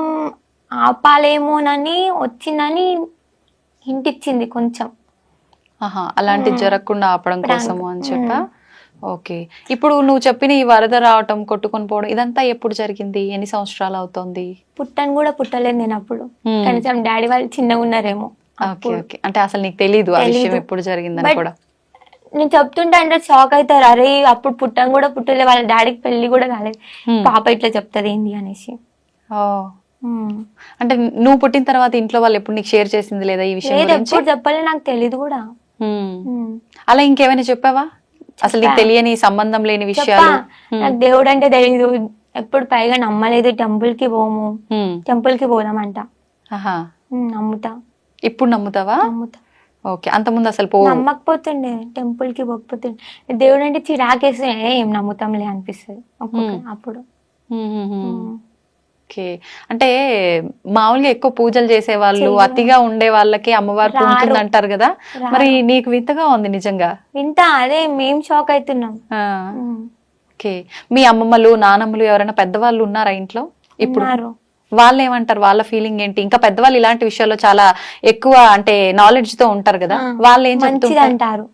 ఆపాలేమోనని వచ్చిందని హింటిచ్చింది కొంచెం. అలాంటి జరగకుండా ఆపడం కోసము అని చెప్పా. ఓకే. ఇప్పుడు నువ్వు చెప్పిన ఈ వరద రావటం, కొట్టుకొని పోవడం, ఇదంతా ఎప్పుడు జరిగింది? ఎన్ని సంవత్సరాలు అవుతోంది? పుట్టను కూడా పుట్టలేదు నేను అప్పుడు, కనీసం డాడీ వాళ్ళు చిన్నగా ఉన్నారేమో. అంటే అసలు నీకు తెలీదు ఆ విషయం ఎప్పుడు జరిగిందని కూడా? నేను చెప్తుంటే అంటే షాక్ అవుతారు, అరే అప్పుడు పుట్టను కూడా పుట్టలే, వాళ్ళ డాడీకి పెళ్లి కూడా కాలేదు, పాప ఇట్లా చెప్తుంది ఏంది అనేసి. అంటే నువ్వు పుట్టిన తర్వాత ఇంట్లో వాళ్ళు ఎప్పుడు నీకు షేర్ చేసింది లేదా ఈ విషయం? ఎప్పుడు చెప్పలే, నాకు తెలీదు కూడా. అలా ఇంకేమైనా చెప్పావా? అసలు నీకు తెలియని సంబంధం లేని విషయాలు? నాకు దేవుడు అంటే తెలీదు, ఎప్పుడు పైగా నమ్మలేదు. టెంపుల్ కి పోము, టెంపుల్ కి పోదామంట. నమ్ముతా. ఇప్పుడు నమ్ముతావా? నమ్ముతా. ఓకే. అంతకుముందు అసలు నమ్మకపోతుండే, టెంపుల్ కి పోకపోతుండే. దేవుడు అంటే చిరాకేస్తే ఏం నమ్ముతాంలే అనిపిస్తుంది అప్పుడు. ఓకే. అంటే మామూలుగా ఎక్కువ పూజలు చేసే వాళ్ళు, అతిగా ఉండే వాళ్ళకి అమ్మవారు ఉంటుంది అంటారు కదా, మరి నీకు వింతగా ఉంది నిజంగా. వింత, అదే మేం షాక్ అవుతున్నాం. ఓకే. మీ అమ్మమ్మలు, నానమ్మలు ఎవరైనా పెద్దవాళ్ళు ఉన్నారా ఇంట్లో ఇప్పుడు? వాళ్ళు ఏమంటారు? వాళ్ళ ఫీలింగ్ ఏంటి? ఇంకా పెద్దవాళ్ళు ఇలాంటి విషయాల్లో చాలా ఎక్కువ అంటే నాలెడ్జ్ తో ఉంటారు కదా, వాళ్ళు ఏం అంటారు?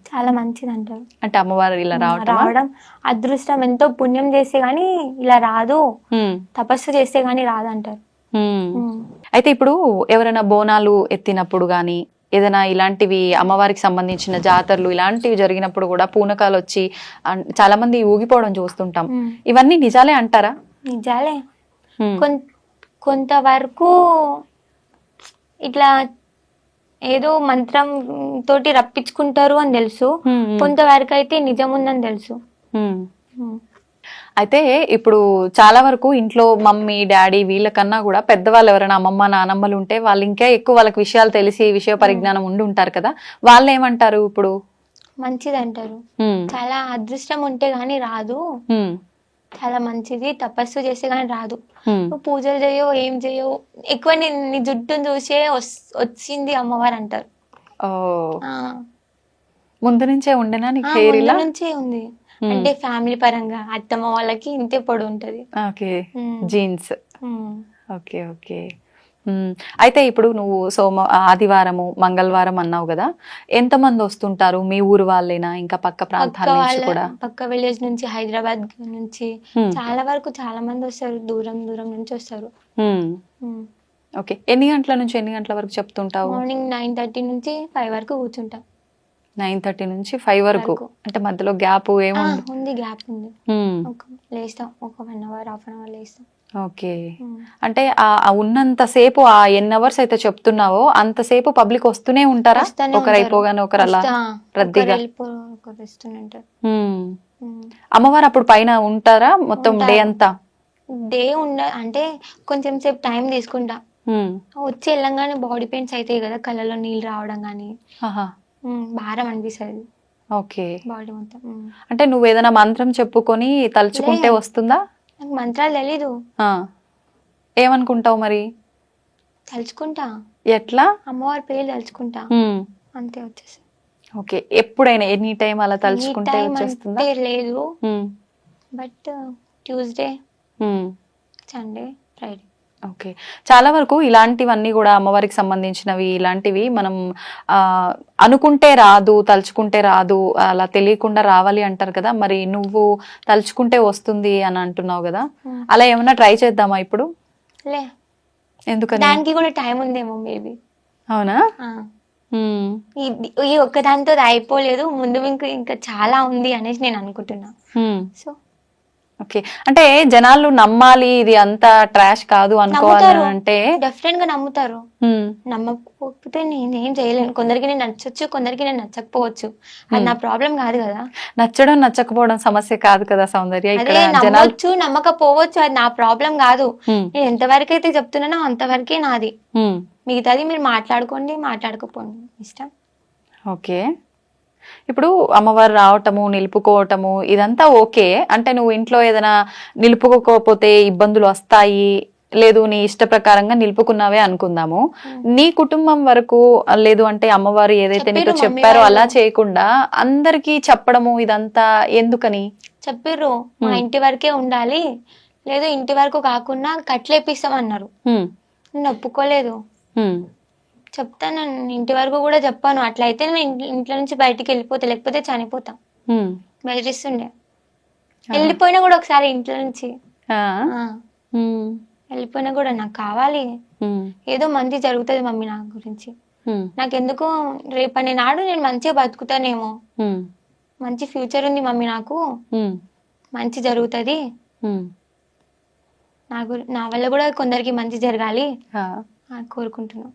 చాలా మంచిది అంటారు. అంటే అమ్మవారు ఇలా రావడం అదృష్టం, ఎంతో పుణ్యం చేస్తే గానీ ఇలా రాదు, తపస్సు చేస్తే గానీ రాదంటారు. అయితే ఇప్పుడు ఎవరైనా బోనాలు ఎత్తినప్పుడు గానీ, ఏదైనా ఇలాంటివి అమ్మవారికి సంబంధించిన జాతరలు ఇలాంటివి జరిగినప్పుడు కూడా పూనకాలు వచ్చి చాలా మంది ఊగిపోవడం చూస్తుంటాం, ఇవన్నీ నిజాలే అంటారా? నిజాలే. కొంతవరకు ఇట్లా ఏదో మంత్రం తోటి రప్పించుకుంటారు అని తెలుసు, కొంతవరకు అయితే నిజం ఉందని తెలుసు. అయితే ఇప్పుడు చాలా వరకు ఇంట్లో మమ్మీ, డాడీ వీళ్ళకన్నా కూడా పెద్దవాళ్ళు ఎవరైనా అమ్మమ్మ, నానమ్మలు ఉంటే వాళ్ళు ఇంకా ఎక్కువ వాళ్ళకి విషయాలు తెలిసి విషయ పరిజ్ఞానం ఉండి ఉంటారు కదా, వాళ్ళు ఏమంటారు? ఇప్పుడు మంచిది అంటారు, చాలా అదృష్టం ఉంటే గానీ రాదు, చాలా మంచిది, తపస్సు చేస్తే గానీ రాదు, నువ్వు పూజలు చేయవు ఏం చేయవు, ఎక్కువ నీ జుట్టును చూసే వచ్చింది అమ్మవారు అంటారు. ముందు నుంచే ఉండేనా నీకు హెయిర్? ఇలా నుంచే ఉంది, అంటే ఫ్యామిలీ పరంగా అత్తమ్మ వాళ్ళకి ఇంతే పొడి ఉంటది. ఓకే. జీన్స్. ఓకే. ఓకే. అయితే ఇప్పుడు నువ్వు ఆదివారము, మంగళవారం అన్నావు కదా, ఎంత మంది వస్తుంటారు? మీ ఊరు వాళ్ళేనా, ఇంకా పక్క ప్రాంతాల నుంచి కూడా? పక్క విలేజ్ నుంచి, హైదరాబాద్ నుంచి చాలా వరకు చాలా మంది వస్తారు, దూరం దూరం నుంచి వస్తారు. ఓకే. ఎన్ని గంటల నుంచి ఎన్ని గంటల వరకు చెప్తుంటావు? మార్నింగ్ 9:30 నుంచి 5 వరకు కూర్చుంటా. 9:30 నుంచి 5 వరకు. అంటే మధ్యలో గ్యాప్ ఏముంది? ఉంది, గ్యాప్ ఉంది. లేస్తాం ఒక 1 అవర్, హాఫ్ అన్ అవర్ లేస్తాం. ఓకే. అంటే ఉన్నంతసేపు ఆ ఎన్ని అవర్స్ అయితే చెప్తున్నావో అంతసేపు పబ్లిక్ వస్తూనే ఉంటారా? ఒకరు అయిపోగానే ఒకరు అలా రద్దీగా వస్తుంటారు. అమ్మవారు అప్పుడు పైన ఉంటారా మొత్తం డే అంతా? డే అంటే కొంచెం సేపు టైం తీసుకుంటా. వచ్చి వెళ్ళంగానే బాడీ పెయిన్స్ అవుతాయి కదా, కళ్ళలో నీళ్ళు రావడం కానీ భారం అనిపిస్తుంది. ఓకే. బాడీ మొత్తం. అంటే నువ్వు ఏదైనా మంత్రం చెప్పుకొని తలుచుకుంటే వస్తుందా? నాకు మంత్రాలు తెలీదు. ఏమనుకుంటావు మరి? తలుచుకుంటా. ఎట్లా? అమ్మవారి పేరు తలుచుకుంటా, అంతే వచ్చేసి. ఓకే. ఎప్పుడైనా ఎనీ టైం అలా తలుచుకుంటే వచ్చేస్తుందా? లేదు, but Tuesday, Sunday, Friday. Okay. చాలా వరకు ఇలాంటివన్నీ కూడా అమ్మవారికి సంబంధించినవి ఇలాంటివి మనం అనుకుంటే రాదు, తలుచుకుంటే రాదు, అలా తెలియకుండా రావాలి అంటారు కదా. మరి నువ్వు తలుచుకుంటే వస్తుంది అని అంటున్నావు కదా, అలా ఏమన్నా ట్రై చేద్దామా ఇప్పుడు? లే, ఎందుకని? దానికి కూడా టైం ఉందేమో మేబీ. అవునా? ఈ ఒక్కదాంతో అయిపోలేదు, ముందు ఇంకా చాలా ఉంది అనేసి నేను అనుకుంటున్నా. So okay. అంటే జనాలు నమ్మాలి, ఇది అంతా ట్రాష్ కాదు అనుకోవాలి అంటే డెఫినెట్ గా నమ్ముతారు. నమ్మకపోతే నేనేం చేయలేను. కొందరికి నేను నచ్చొచ్చు, కొందరికి నేను నచ్చకపోవచ్చు. అది నా ప్రాబ్లం కాదు కదా. నచ్చడం నచ్చకపోవడం సమస్య కాదు కదా సౌందర్య. అదే నమ్మొచ్చు, నమ్మకపోవచ్చు, అది నా ప్రాబ్లం కాదు. నేను ఎంతవరకు అయితే చెప్తున్నానో అంతవరకే నాది. మిగతాది మీరు మాట్లాడుకోండి, మాట్లాడుకోపోండి, ఇష్టం. ఓకే. ఇప్పుడు అమ్మవారు రావటము, నిలుపుకోవటము ఇదంతా ఓకే. అంటే నువ్వు ఇంట్లో ఏదైనా నిలుపుకోకపోతే ఇబ్బందులు వస్తాయి, లేదు నీ ఇష్ట ప్రకారంగా నిలుపుకున్నావే అనుకుందాము. నీ కుటుంబం వరకు లేదు అంటే అమ్మవారు ఏదైతే నీకు చెప్పారో అలా చేయకుండా అందరికి చెప్పడము ఇదంతా ఎందుకని? చెప్పిర్రు మా ఇంటి వరకే ఉండాలి, లేదు ఇంటి వరకు కాకుండా కట్లేపిస్తామన్నారు. నేను ఒప్పుకోలేదు. చెప్తాను, ఇంటి వరకు కూడా చెప్పాను. అట్లయితే నేను ఇంట్లో నుంచి బయటికి వెళ్ళిపోతా, లేకపోతే చనిపోతా. బెదిరిస్తుండే. వెళ్ళిపోయినా కూడా ఒకసారి ఇంట్లో నుంచి వెళ్ళిపోయినా కూడా నాకు కావాలి, ఏదో మంచి జరుగుతుంది మమ్మీ నా గురించి, నాకెందుకు రేపటి నాడు నేను మంచిగా బతుకుతానేమో, మంచి ఫ్యూచర్ ఉంది మమ్మీ నాకు, మంచి జరుగుతుంది, నా వల్ల కూడా కొందరికి మంచి జరగాలి కోరుకుంటున్నాను.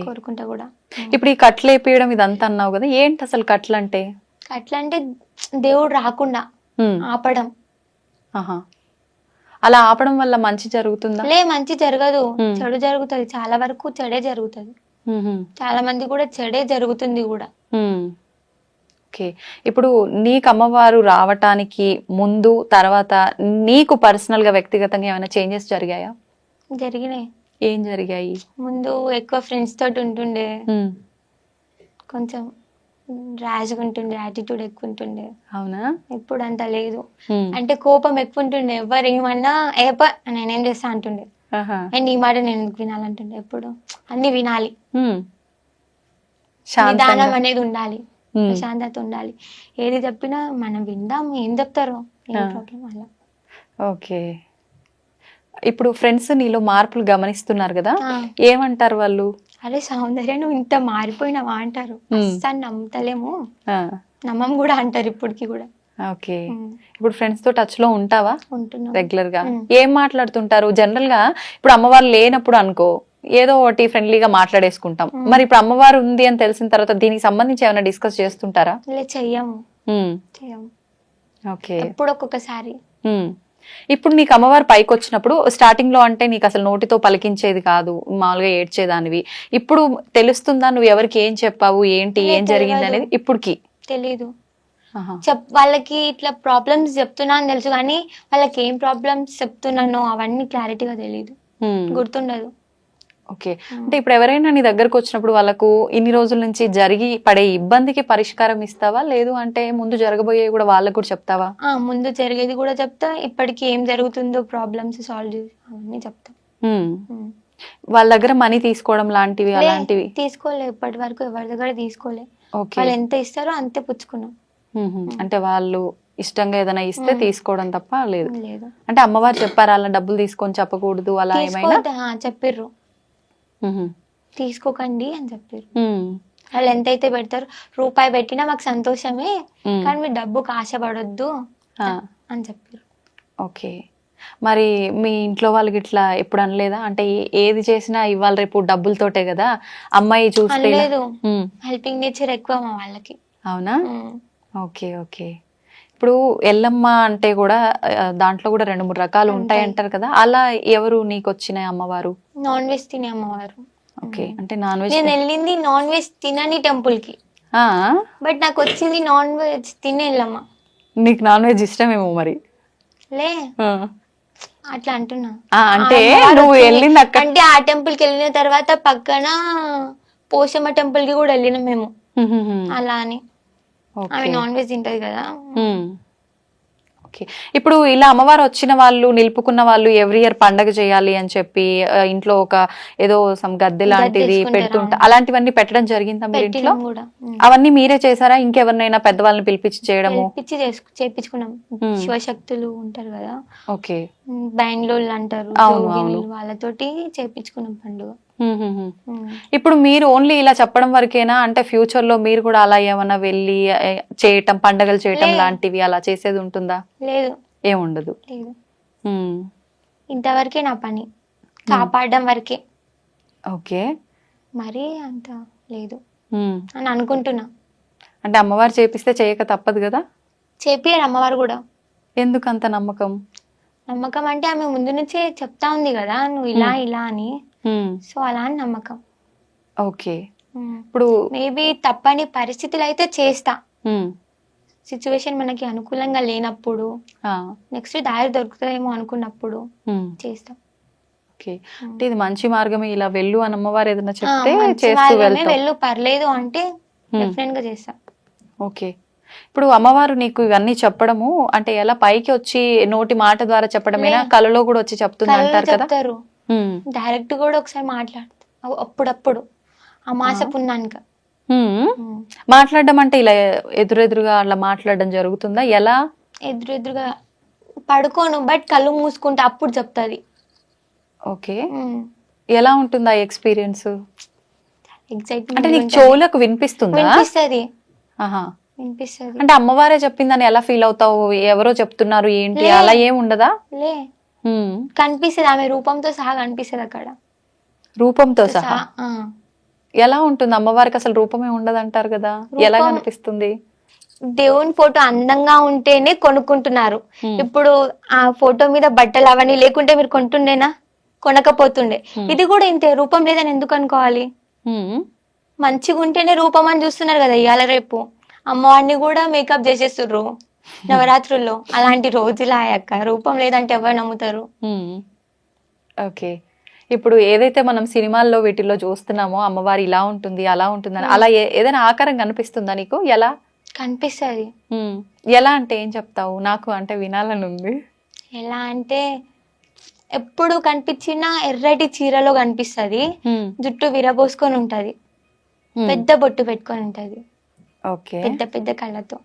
కోరుకుంటా కూడా. ఇప్పుడు ఈ కట్లు వేపియడం ఇదంతా అన్నావు కదా, ఏంటి అసలు కట్లు అంటే? కట్లు అంటే దేవుడు రాకుండా ఆపడం. అలా ఆపడం వల్ల మంచి జరుగుతుందా? లే, మంచి జరగదు, చెడు జరుగుతుంది. చాలా వరకు చెడే జరుగుతుంది. చాలా మంది కూడా చెడే జరుగుతుంది కూడా. ఓకే. ఇప్పుడు నీకు అమ్మవారు రావటానికి ముందు తర్వాత నీకు పర్సనల్ గా వ్యక్తిగతంగా ఏమైనా చేంజెస్ జరిగాయా? జరిగినాయి. ఏం జరిగాయి? ముందు ఎక్కువ ఫ్రెండ్స్ తోటి ఉంటుండే, కొంచెం ర్యాష్గా ఉంటుండే, యాటిట్యూడ్ ఎక్కువ ఉంటుండే. అవునా? ఇప్పుడు అంత లేదు. అంటే కోపం ఎక్కువ ఉంటుండే, ఎవరు ఏమన్నా నేనేం చేస్తా అంటుండే, నీ మాట నేను ఎందుకు వినాలంటుండే. ఎప్పుడు అన్ని వినాలి, నిదానం అనేది ఉండాలి, ప్రశాంతత ఉండాలి. ఏది చెప్పినా మనం విందాం, ఏం చెప్తారో ఏం ప్రాబ్లం అలా. ఓకే. ఇప్పుడు ఫ్రెండ్స్ నీలో మార్పులు గమనిస్తున్నారు కదా, ఏమంటారు వాళ్ళు? అరే సౌందర్య నువ్వు ఇంత మారిపోయినావా అంటారు. అస్సలు నమ్ముతలేము, నమ్మం కూడా అంటారు ఇప్పటికి కూడా. ఓకే. ఇప్పుడు ఫ్రెండ్స్ తో టచ్ లో ఉంటావా? ఉంటున్నా రెగ్యులర్ గా. ఏం మాట్లాడుతుంటారు జనరల్ గా? ఇప్పుడు అమ్మవారు లేనప్పుడు అనుకో ఏదో ఒకటి ఫ్రెండ్లీగా మాట్లాడేసుకుంటాం, మరి ఇప్పుడు అమ్మవారు ఉంది అని తెలిసిన తర్వాత దీనికి సంబంధించి ఏమైనా డిస్కస్ చేస్తుంటారా? చెయ్యము. ఓకే. ఎప్పుడు ఒక్కొక్కసారి. ఇప్పుడు నీకు అమ్మవారు పైకి వచ్చినప్పుడు స్టార్టింగ్ లో అంటే నీకు అసలు నోటితో పలికించేది కాదు, మామూలుగా ఏడ్చేదానివి. ఇప్పుడు తెలుస్తుందా నువ్వు ఎవరికి ఏం చెప్పావు, ఏంటి ఏం జరిగింది అనేది? ఇప్పటికి తెలీదు. వాళ్ళకి ఇట్లా ప్రాబ్లమ్స్ చెప్తున్నా అని తెలుసు, కానీ వాళ్ళకి ఏం ప్రాబ్లమ్స్ చెప్తున్నానో అవన్నీ క్లారిటీగా తెలీదు, గుర్తుండదు. ఓకే. అంటే ఇప్పుడు ఎవరైనా నీ దగ్గరకు వచ్చినప్పుడు వాళ్ళకు ఇన్ని రోజుల నుంచి జరిగి పడే ఇబ్బందికి పరిష్కారం ఇస్తావా, లేదు అంటే ముందు జరగబోయే కూడా వాళ్ళకు కూడా చెప్తావా? ముందు జరిగేది కూడా చెప్తా, ఇప్పటికి ఏం జరుగుతుందో ప్రాబ్లమ్స్ సాల్వ్ చేసి అవన్నీ చెప్తా. వాళ్ళ దగ్గర మనీ తీసుకోవడం లాంటివి అలాంటివి తీసుకోలే, ఇప్పటి వరకు ఎవరి దగ్గర తీసుకోలే. వాళ్ళు ఎంత ఇస్తారో అంతే పుచ్చుకున్నాం. అంటే వాళ్ళు ఇష్టంగా ఏదైనా ఇస్తే తీసుకోవడం తప్ప లేదు. అంటే అమ్మవారు చెప్పారా అలా డబ్బులు తీసుకొని చెప్పకూడదు అలా ఏమైనా? చెప్పిర్రు. తీసుకోకండి అని చెప్పారు. వాళ్ళు ఎంతైతే పెడతారు, రూపాయి పెట్టినా మాకు సంతోషమే, కానీ మీరు డబ్బుకు ఆశపడొద్దు అని చెప్పారు. ఓకే. మరి మీ ఇంట్లో వాళ్ళకి ఇట్లా ఎప్పుడు అనలేదా? అంటే ఏది చేసినా ఇవాళ రేపు డబ్బులతోటే కదా, అమ్మాయి చూస్తే లేదు, హెల్పింగ్ నేచర్ ఎక్కువ మా వాళ్ళకి. అవునా? Okay okay. ఇప్పుడు ఎల్లమ్మ అంటే కూడా దాంట్లో కూడా 2-3 రకాలు ఉంటాయి అంటారు కదా, అలా ఎవరు నీకు వచ్చిన అమ్మవారు? నాన్ వెజ్ తినే అమ్మవారు. ఓకే. అంటే నాన్ వెజ్ నేను వెళ్ళింది నాన్ వెజ్ తినని టెంపుల్ కి, బట్ నాకు వచ్చింది నాన్ వెజ్ తినే ఎల్లమ్మ. నీకు నాన్ వెజ్ ఇష్టమేమో మరి. లే అట్లా అంటున్నా. అంటే నువ్వు వెళ్ళింది అక్కడ, అంటే ఆ టెంపుల్ కి వెళ్ళిన తర్వాత పక్కన పోషమ్మ టెంపుల్ కి కూడా వెళ్ళినాం మేము. అలా అని ఆమె నాన్ వెజ్ తింటది కదా. ఓకే. ఇప్పుడు ఇలా అమ్మవారు వచ్చిన వాళ్ళు, నిలుపుకున్న వాళ్ళు ఎవ్రీ ఇయర్ పండగ చేయాలి అని చెప్పి ఇంట్లో ఒక ఏదో సమ్ గద్దె లాంటిది పెడుతుంటా, అలాంటివన్నీ పెట్టడం జరిగిందా మీరు ఇంట్లో? అవన్నీ మీరే చేసారా? ఇంకెవరినైనా పెద్దవాళ్ళని పిలిపించి చేయడము? చేపించుకున్నాం. శివశక్తులు ఉంటారు కదా, ఓకే, బెంగళూరు అంటారు, వాళ్ళతోటి చేపించుకున్నాం పండుగ. ఇప్పుడు మీరు ఓన్లీ ఇలా చెప్పడం వరకేనా? అంటే ఫ్యూచర్ లో మీరు కూడా అలా ఏమన్నా వెళ్ళి చేయటం, పండగలు చేయటం లాంటివి అలా చేసేది ఉంటుందా? లేదు, ఏముండదు. లేదు, ఇంతవరకే నా పని, కాపాడడం వరకే. ఓకే. మరి అంత లేదు అని అనుకుంటున్నా. అంటే అమ్మవారు చేపిస్తే చేయక తప్పదు కదా? చేపియారు అమ్మవారు కూడా. ఎందుకు అంత నమ్మకం? నమ్మకం అంటే ఆమె ముందు నుంచే చెప్తా ఉంది కదా, నువ్వు ఇలా ఇలా అని, సో అలా అని నమ్మకం. ఓకే. ఇప్పుడు మేబీ తప్పని పరిస్థితులు అయితే చేస్తా, సిచ్యువేషన్ మనకి అనుకూలంగా లేనప్పుడు, నెక్స్ట్ దారి దొరుకుతుందేమో అనుకున్నప్పుడు చేస్తా. ఓకే. అంటే ఇది మంచి మార్గమే, ఇలా వెళ్ళు అని అమ్మవారు ఏదైనా చెప్తే చేస్తూ వెళ్ళు, పర్లేదు అంటే డెఫినెట్ గా చేస్తా. ఓకే. ఇప్పుడు అమ్మవారు నీకు ఇవన్నీ చెప్పడము అంటే ఎలా, పైకి వచ్చి నోటి మాట ద్వారా చెప్పడమేనా, కలలో కూడా వచ్చి చెప్తుంది అంటారు కదా? డైరెక్ట్ కూడా ఒకసారి మాట్లాడుతా అప్పుడప్పుడు, అమాస పున్నానికి. మాట్లాడడం అంటే ఇలా ఎదురెదురుగా అలా మాట్లాడడం జరుగుతుందా? ఎలా? ఎదురెదురుగా పడుకోను, బట్ కళ్ళు మూసుకుంటే అప్పుడు చెప్తాది. ఓకే. ఎలా ఉంటుంది ఆ ఎక్స్పీరియన్స్? ఎగ్జైట్మెంట్. అంటే నీకు చెవులకు వినిపిస్తుందా? వినిపిస్తుంది. అంటే అమ్మవారే చెప్పిందని ఎలా ఫీల్ అవుతావు? ఎవరో చెప్తున్నారు ఏంటి, అలా ఏం ఉండదా? లే, కనిపిస్తుంది, ఆమె రూపంతో సహా కనిపిస్తుంది అక్కడ. రూపంతో సహా? ఎలా ఉంటుంది? అమ్మవారికి అసలు రూపమే ఉండదు అంటారు కదా, ఎలా కనిపిస్తుంది? దేవుని ఫోటో అందంగా ఉంటేనే కొనుక్కుంటున్నారు. ఇప్పుడు ఆ ఫోటో మీద బట్టలు అవన్నీ లేకుంటే మీరు కొంటుండేనా? కొనకపోతుండే. ఇది కూడా ఇంతే, రూపం లేదని ఎందుకు అనుకోవాలి? మంచిగా ఉంటేనే రూపం అని చూస్తున్నారు కదా ఇవాళ రేపు. అమ్మవారిని కూడా మేకప్ చేసేస్తుర్రు నవరాత్రుల్లో. అలాంటి రోజులు అయ్యాక రూపం లేదంటే ఎవరు నమ్ముతారు? ఓకే. ఇప్పుడు ఏదైతే మనం సినిమాల్లో వీటిల్లో చూస్తున్నామో అమ్మవారు ఇలా ఉంటుంది అలా ఉంటుందని, అలా ఏదైనా ఆకారం కనిపిస్తుందా నీకు? ఎలా కనిపిస్తుంది? ఎలా అంటే ఏం చెప్తావు? నాకు అంటే వినాలని ఉంది. ఎలా అంటే ఎప్పుడు కనిపించినా ఎర్రటి చీరలో కనిపిస్తుంది, జుట్టు విరబోసుకొని ఉంటది, పెద్ద బొట్టు పెట్టుకొని ఉంటది, పెద్ద పెద్ద కళ్ళతో.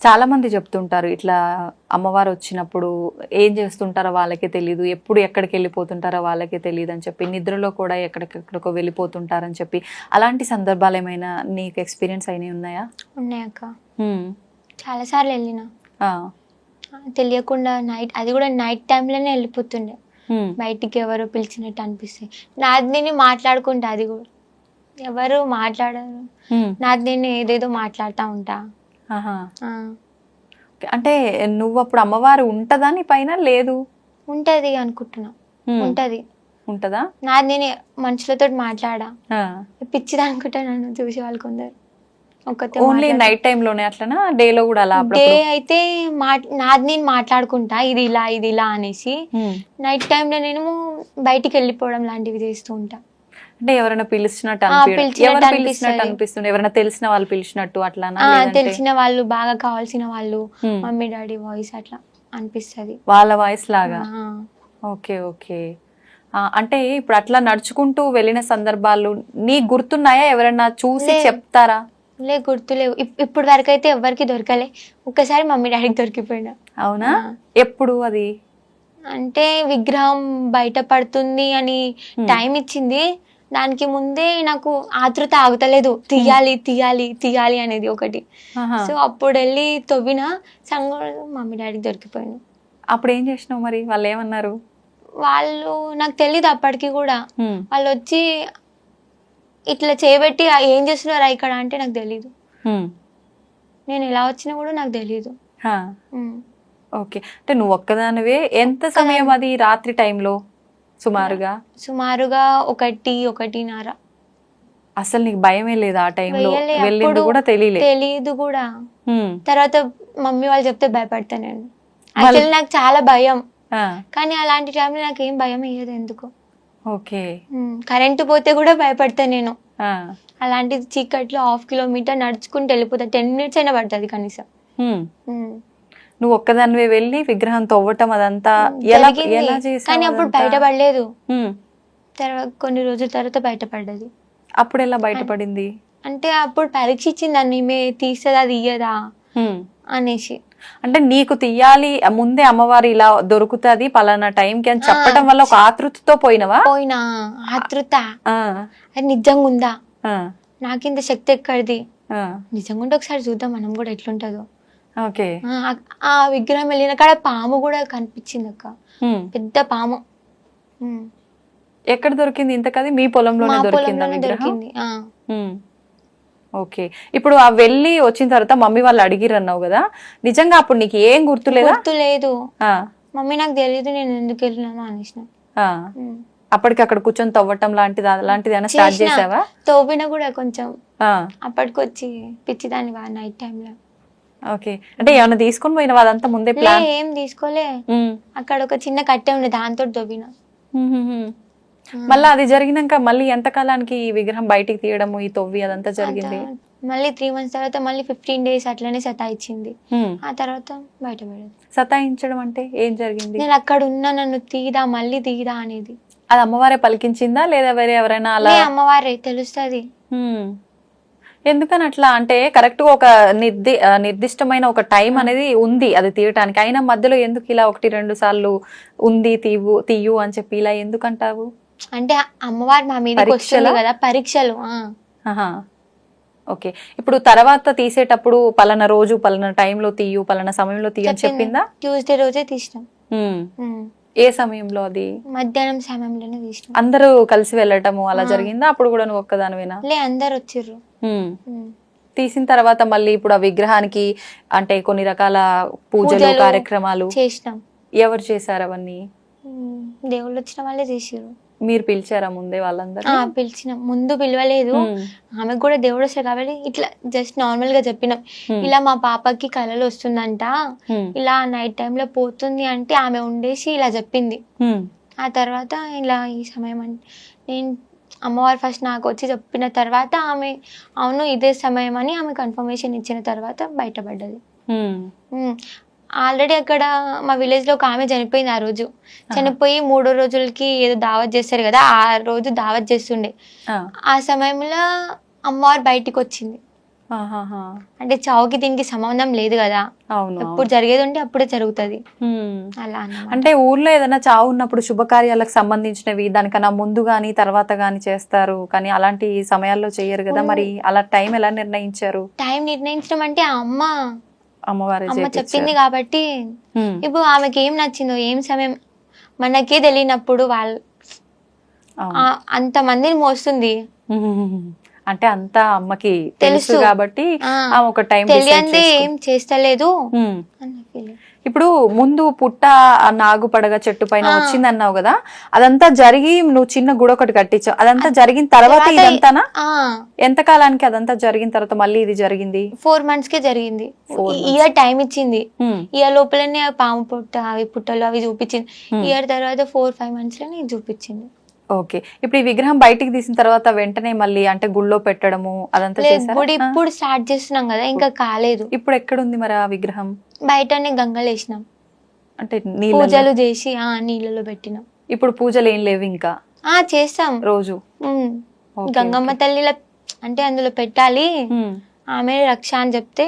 చాలా మంది చెప్తుంటారు ఇట్లా అమ్మవారు వచ్చినప్పుడు ఏం చేస్తుంటారో వాళ్ళకే తెలియదు, ఎప్పుడు ఎక్కడికి వెళ్ళిపోతుంటారో వాళ్ళకే తెలియదు అని చెప్పి, నిద్రలో కూడా ఎక్కడికెక్కడికో వెళ్ళిపోతుంటారని చెప్పి. అలాంటి సందర్భాలు ఏమైనా నీకు ఎక్స్పీరియన్స్ అయినవి ఉన్నాయా? ఉన్నాయక్క, చాలా సార్లు వెళ్ళినా. తెలియకుండా నైట్, అది కూడా నైట్ టైంలోనే వెళ్ళిపోతుండే, బయటికి ఎవరో పిలిచినట్టు అనిపిస్తుంది. నాది నేను మాట్లాడుకుంటా, అది కూడా ఎవరు మాట్లాడరు, నాది నేను ఏదేదో మాట్లాడుతూ ఉంటా. అంటే నువ్వు అప్పుడు అమ్మవారు ఉంటదా నీ పైన? లేదు, ఉంటది అనుకుంటున్నా. ఉంటదా? నాది నేను మనుషులతో మాట్లాడా, పిచ్చిది అనుకుంటా నన్ను చూసే వాళ్ళు కొందరు. ఓన్లీ నైట్ టైం లోనే అట్లనా? డే లో కూడా అలా? డే అయితే నాది నేను మాట్లాడుకుంటా, ఇది ఇలా ఇది ఇలా అనేసి. నైట్ టైంలో నేను బయటికి వెళ్ళిపోవడం లాంటివి చేస్తూ ఉంటా. అంటే ఎవరైనా పిలిచినట్టు అనిపిస్తుంది? ఎవరైనా తెలిసిన వాళ్ళు పిలిచినట్టు అట్లా? తెలిసిన వాళ్ళు, బాగా కావాల్సిన వాళ్ళు, మమ్మీ డాడీ వాయిస్ అట్లా అనిపిస్తుంది, వాళ్ళ వాయిస్ లాగా. Okay okay. అంటే ఇప్పుడు అట్లా నడుచుకుంటూ వెళ్ళిన సందర్భాలు నీకు గుర్తున్నాయా? ఎవరైనా చూసి చెప్తారా? గుర్తులేవు ఇప్పుడు వరకు అయితే ఎవరికి దొరకలే. ఒక్కసారి మమ్మీ డాడీకి దొరికిపోయినా. అవునా? ఎప్పుడు అది? అంటే విగ్రహం బయట పడుతుంది అని టైం ఇచ్చింది. దానికి ముందే నాకు ఆతృత ఆగుతలేదు, తీయాలి తీయాలి తీయాలి అనేది ఒకటి. సో అప్పుడు వెళ్ళి తవ్విన సంగడు మమ్మీ డాడీకి దొరికిపోయాను. అప్పుడు ఏం చేసినావు మరి? వాళ్ళు ఏమన్నారు? వాళ్ళు నాకు తెలీదు అప్పటికి కూడా. వాళ్ళు వచ్చి ఇట్లా చేయబెట్టి ఏం చేస్తున్నారా ఇక్కడ అంటే నాకు తెలీదు. నేను ఎలా వచ్చినా కూడా నాకు తెలీదు. ఓకే, అంటే నువ్వు ఒక్కదానివే. ఎంత సమయం అది రాత్రి టైంలో? సుమారుగా 1-1:30. అసలు నీకు భయమే లేదు ఆ టైంలో? వెళ్ళింది కూడా తెలీదు కూడా. తర్వాత మమ్మీ వాళ్ళు చెప్తే భయపడతా నేను. యాక్చువల్లీ నాకు చాలా భయం, కానీ అలాంటి టైంలో నాకు ఏం భయం అయ్యేది ఎందుకో. ఓకే. కరెంటు పోతే కూడా భయపడతా నేను. అలాంటిది చీకట్లో 1/2 కిలోమీటర్ నడుచుకుంటూ వెళ్ళిపోతా. 10 minutes అయినా పడుతుంది కనీసం. నువ్వు ఒక్కదానివే వెళ్ళి విగ్రహం తవ్వటం అదంతా ఎలా చేసావు? కానీ అప్పుడు బయటపడలేదు. తర్వాత కొన్ని రోజుల తర్వాత బయటపడ్డది. అప్పుడు ఎలా బయటపడింది అంటే అప్పుడు పరీక్ష ఇచ్చింది అన్ని తీస్తుందా తీయదా అనేసి. అంటే నీకు తీయాలి ముందే అమ్మవారు ఇలా దొరుకుతుంది పలానా టైంకి అని చెప్పడం వల్ల ఒక ఆతృతతో పోయినా ఆతృత అది నిజంగా ఉందా, నాకింత శక్తి ఎక్కడిది, నిజంగా ఉంటే ఒకసారి చూద్దాం మనం కూడా ఎట్లుంటదో. ఓకే. ఆ విగ్రహం వెళ్ళిన కాడ పాము కూడా కనిపించింది అక్క, పెద్ద పాము. ఎక్కడ దొరికింది ఇంతకది? మీ పొలంలోనే దొరికింది. ఓకే. ఇప్పుడు ఆ వెళ్ళి వచ్చిన తర్వాత మమ్మీ వాళ్ళు అడిగిరు అన్నావు కదా, నిజంగా అప్పుడు నీకు ఏం గుర్తులేదు. మమ్మీ నాకు తెలియదు నేను ఎందుకు వెళ్ళినాను అనేసిన. అప్పటికి అక్కడ కూర్చొని తవ్వటం అలాంటిది ఏమైనా స్టార్ట్ చేసావా? తవ్విన కూడా కొంచెం అప్పటికి వచ్చి పిచ్చిదాన్ని నైట్ టైంలో. ఓకే. అంటే ఏమైనా తీసుకొని పోయినా అదంతా ముందే ప్లాన్? ఏం తీసుకోలే. అక్కడ ఒక చిన్న కట్టె ఉండే దాంతో తవ్విన. మళ్ళీ అది జరిగినాక మళ్ళీ ఎంత కాలానికి ఈ విగ్రహం బయటికి తీయడము ఈ తవ్వి అదంతా జరిగింది? మళ్ళీ 3 months తర్వాత మళ్ళీ 15 days అట్లనే సతాయించింది. ఆ తర్వాత బయటపడేది. సతాయించడం అంటే ఏం జరిగింది? నేను అక్కడ ఉన్నా, నన్ను తీదా మళ్ళీ తీదా అనేది. అది అమ్మవారే పలికించిందా లేదా వేరే ఎవరైనా? అలా అమ్మవారే తెలుస్తుంది. ఎందుకని అట్లా? అంటే కరెక్ట్ గా ఒక నిర్దిష్టమైన ఒక టైం అనేది ఉంది అది తీయటానికి, అయినా మధ్యలో ఎందుకు ఇలా 1-2 సార్లు ఉంది తీయు అని చెప్పి ఇలా ఎందుకంటావు? అంటే అమ్మవారు మా మీదకి వస్తుంది కదా పరీక్షలు. ఓకే. ఇప్పుడు తర్వాత తీసేటప్పుడు పలానా రోజు పలానా టైంలో తీయు పలానా సమయంలో తీయు అని చెప్పిందా? ట్యూస్డే రోజే తీసినాం. ఏ సమయంలో? అది మధ్యాహ్నం సమయంలోనే తీసినాం. అందరూ కలిసి వెళ్ళటము అలా జరిగిందా? అప్పుడు కూడా నువ్వు ఒక్కదానివేనా? అందరు వచ్చిర్రు. తీసిన తర్వాత మళ్ళీ ఇప్పుడు ఆ విగ్రహానికి అంటే కొన్ని రకాల పూజలు కార్యక్రమాలు చేసినాం. ఎవరు చేశారు అవన్నీ? దేవుళ్ళు వచ్చిన వాళ్ళే చేసారు. మీరు పిలిచారా ముందే వాళ్ళందరూ? పిలిచినాం. ముందు పిలవలేదు, ఆమెకు కూడా దేవుడు వస్తారు కాబట్టి ఇట్లా జస్ట్ నార్మల్ గా చెప్పినాం. ఇలా మా పాపకి కళలు వస్తుందంట, ఇలా నైట్ టైంలో పోతుంది అంటే ఆమె ఉండేసి ఇలా చెప్పింది. ఆ తర్వాత ఇలా ఈ సమయం అంటే నేను అమ్మవారు ఫస్ట్ నాకు వచ్చి చెప్పిన తర్వాత ఆమె అవును ఇదే సమయం అని ఆమె కన్ఫర్మేషన్ ఇచ్చిన తర్వాత బయటపడ్డది. ఆల్రెడీ అక్కడ మా విలేజ్ లో ఒక ఆమె చనిపోయింది. ఆ రోజు చనిపోయి 3వ రోజులకి ఏదో దావత్ చేస్తారు కదా, ఆ రోజు దావత్ చేస్తుండే. ఆ సమయంలో అమ్మవారు బయటికి వచ్చింది. అంటే చావుకి దీనికి సంబంధం లేదు కదా, ఎప్పుడు జరిగేది ఉంటే అప్పుడే జరుగుతుంది అలా. అంటే ఊర్లో ఏదైనా చావు ఉన్నప్పుడు శుభకార్యాలకు సంబంధించినవి దానికన్నా ముందు గాని తర్వాత గాని చేస్తారు, కానీ అలాంటి సమయాల్లో చేయరు కదా, మరి అలా టైం ఎలా నిర్ణయించారు? టైం నిర్ణయించడం అంటే అమ్మ చెప్పింది కాబట్టి. ఇప్పుడు ఆమెకి ఏం నచ్చిందో ఏం సమయం మనకే తెలియనప్పుడు వాళ్ళు అంత మందిని మోస్తుంది అంటే అంతా అమ్మకి తెలుసు కాబట్టి ఒక టైం తెలియంది ఏం చేస్తలేదు. ఇప్పుడు ముందు పుట్ట నాగు పడగ చెట్టు పైన వచ్చింది అన్నావు కదా, అదంతా జరిగి నువ్వు చిన్న గుడి ఒకటి కట్టించావు, అదంతా జరిగిన తర్వాత ఇదంతానా? ఎంత కాలానికి అదంతా జరిగిన తర్వాత మళ్ళీ ఇది జరిగింది? 4 months కే జరిగింది. ఇయర్ టైం ఇచ్చింది. ఇయర్ లోపలనే పాము పుట్ట అవి పుట్టలు అవి చూపించింది. ఇయర్ తర్వాత 4-5 months లోనే చూపించింది. ఓకే. ఇప్పుడు ఈ విగ్రహం బయటికి తీసిన తర్వాత వెంటనే మళ్ళీ అంటే గుళ్ళో పెట్టడము అదంతా చేశారా? గుడి ఇప్పుడు స్టార్ట్ చేస్తున్నాం కదా, ఇంకా కాలేదు. ఇప్పుడు ఎక్కడుంది మరి ఆ విగ్రహం? బయటనే గంగలు వేసినాం, అంటే పూజలు చేసి నీళ్ళలో పెట్టినాం. ఇప్పుడు పూజలు ఏం లేవు ఇంకా? చేస్తాం రోజు. గంగమ్మ తల్లిల అంటే అందులో పెట్టాలి, ఆమె రక్ష అని చెప్తే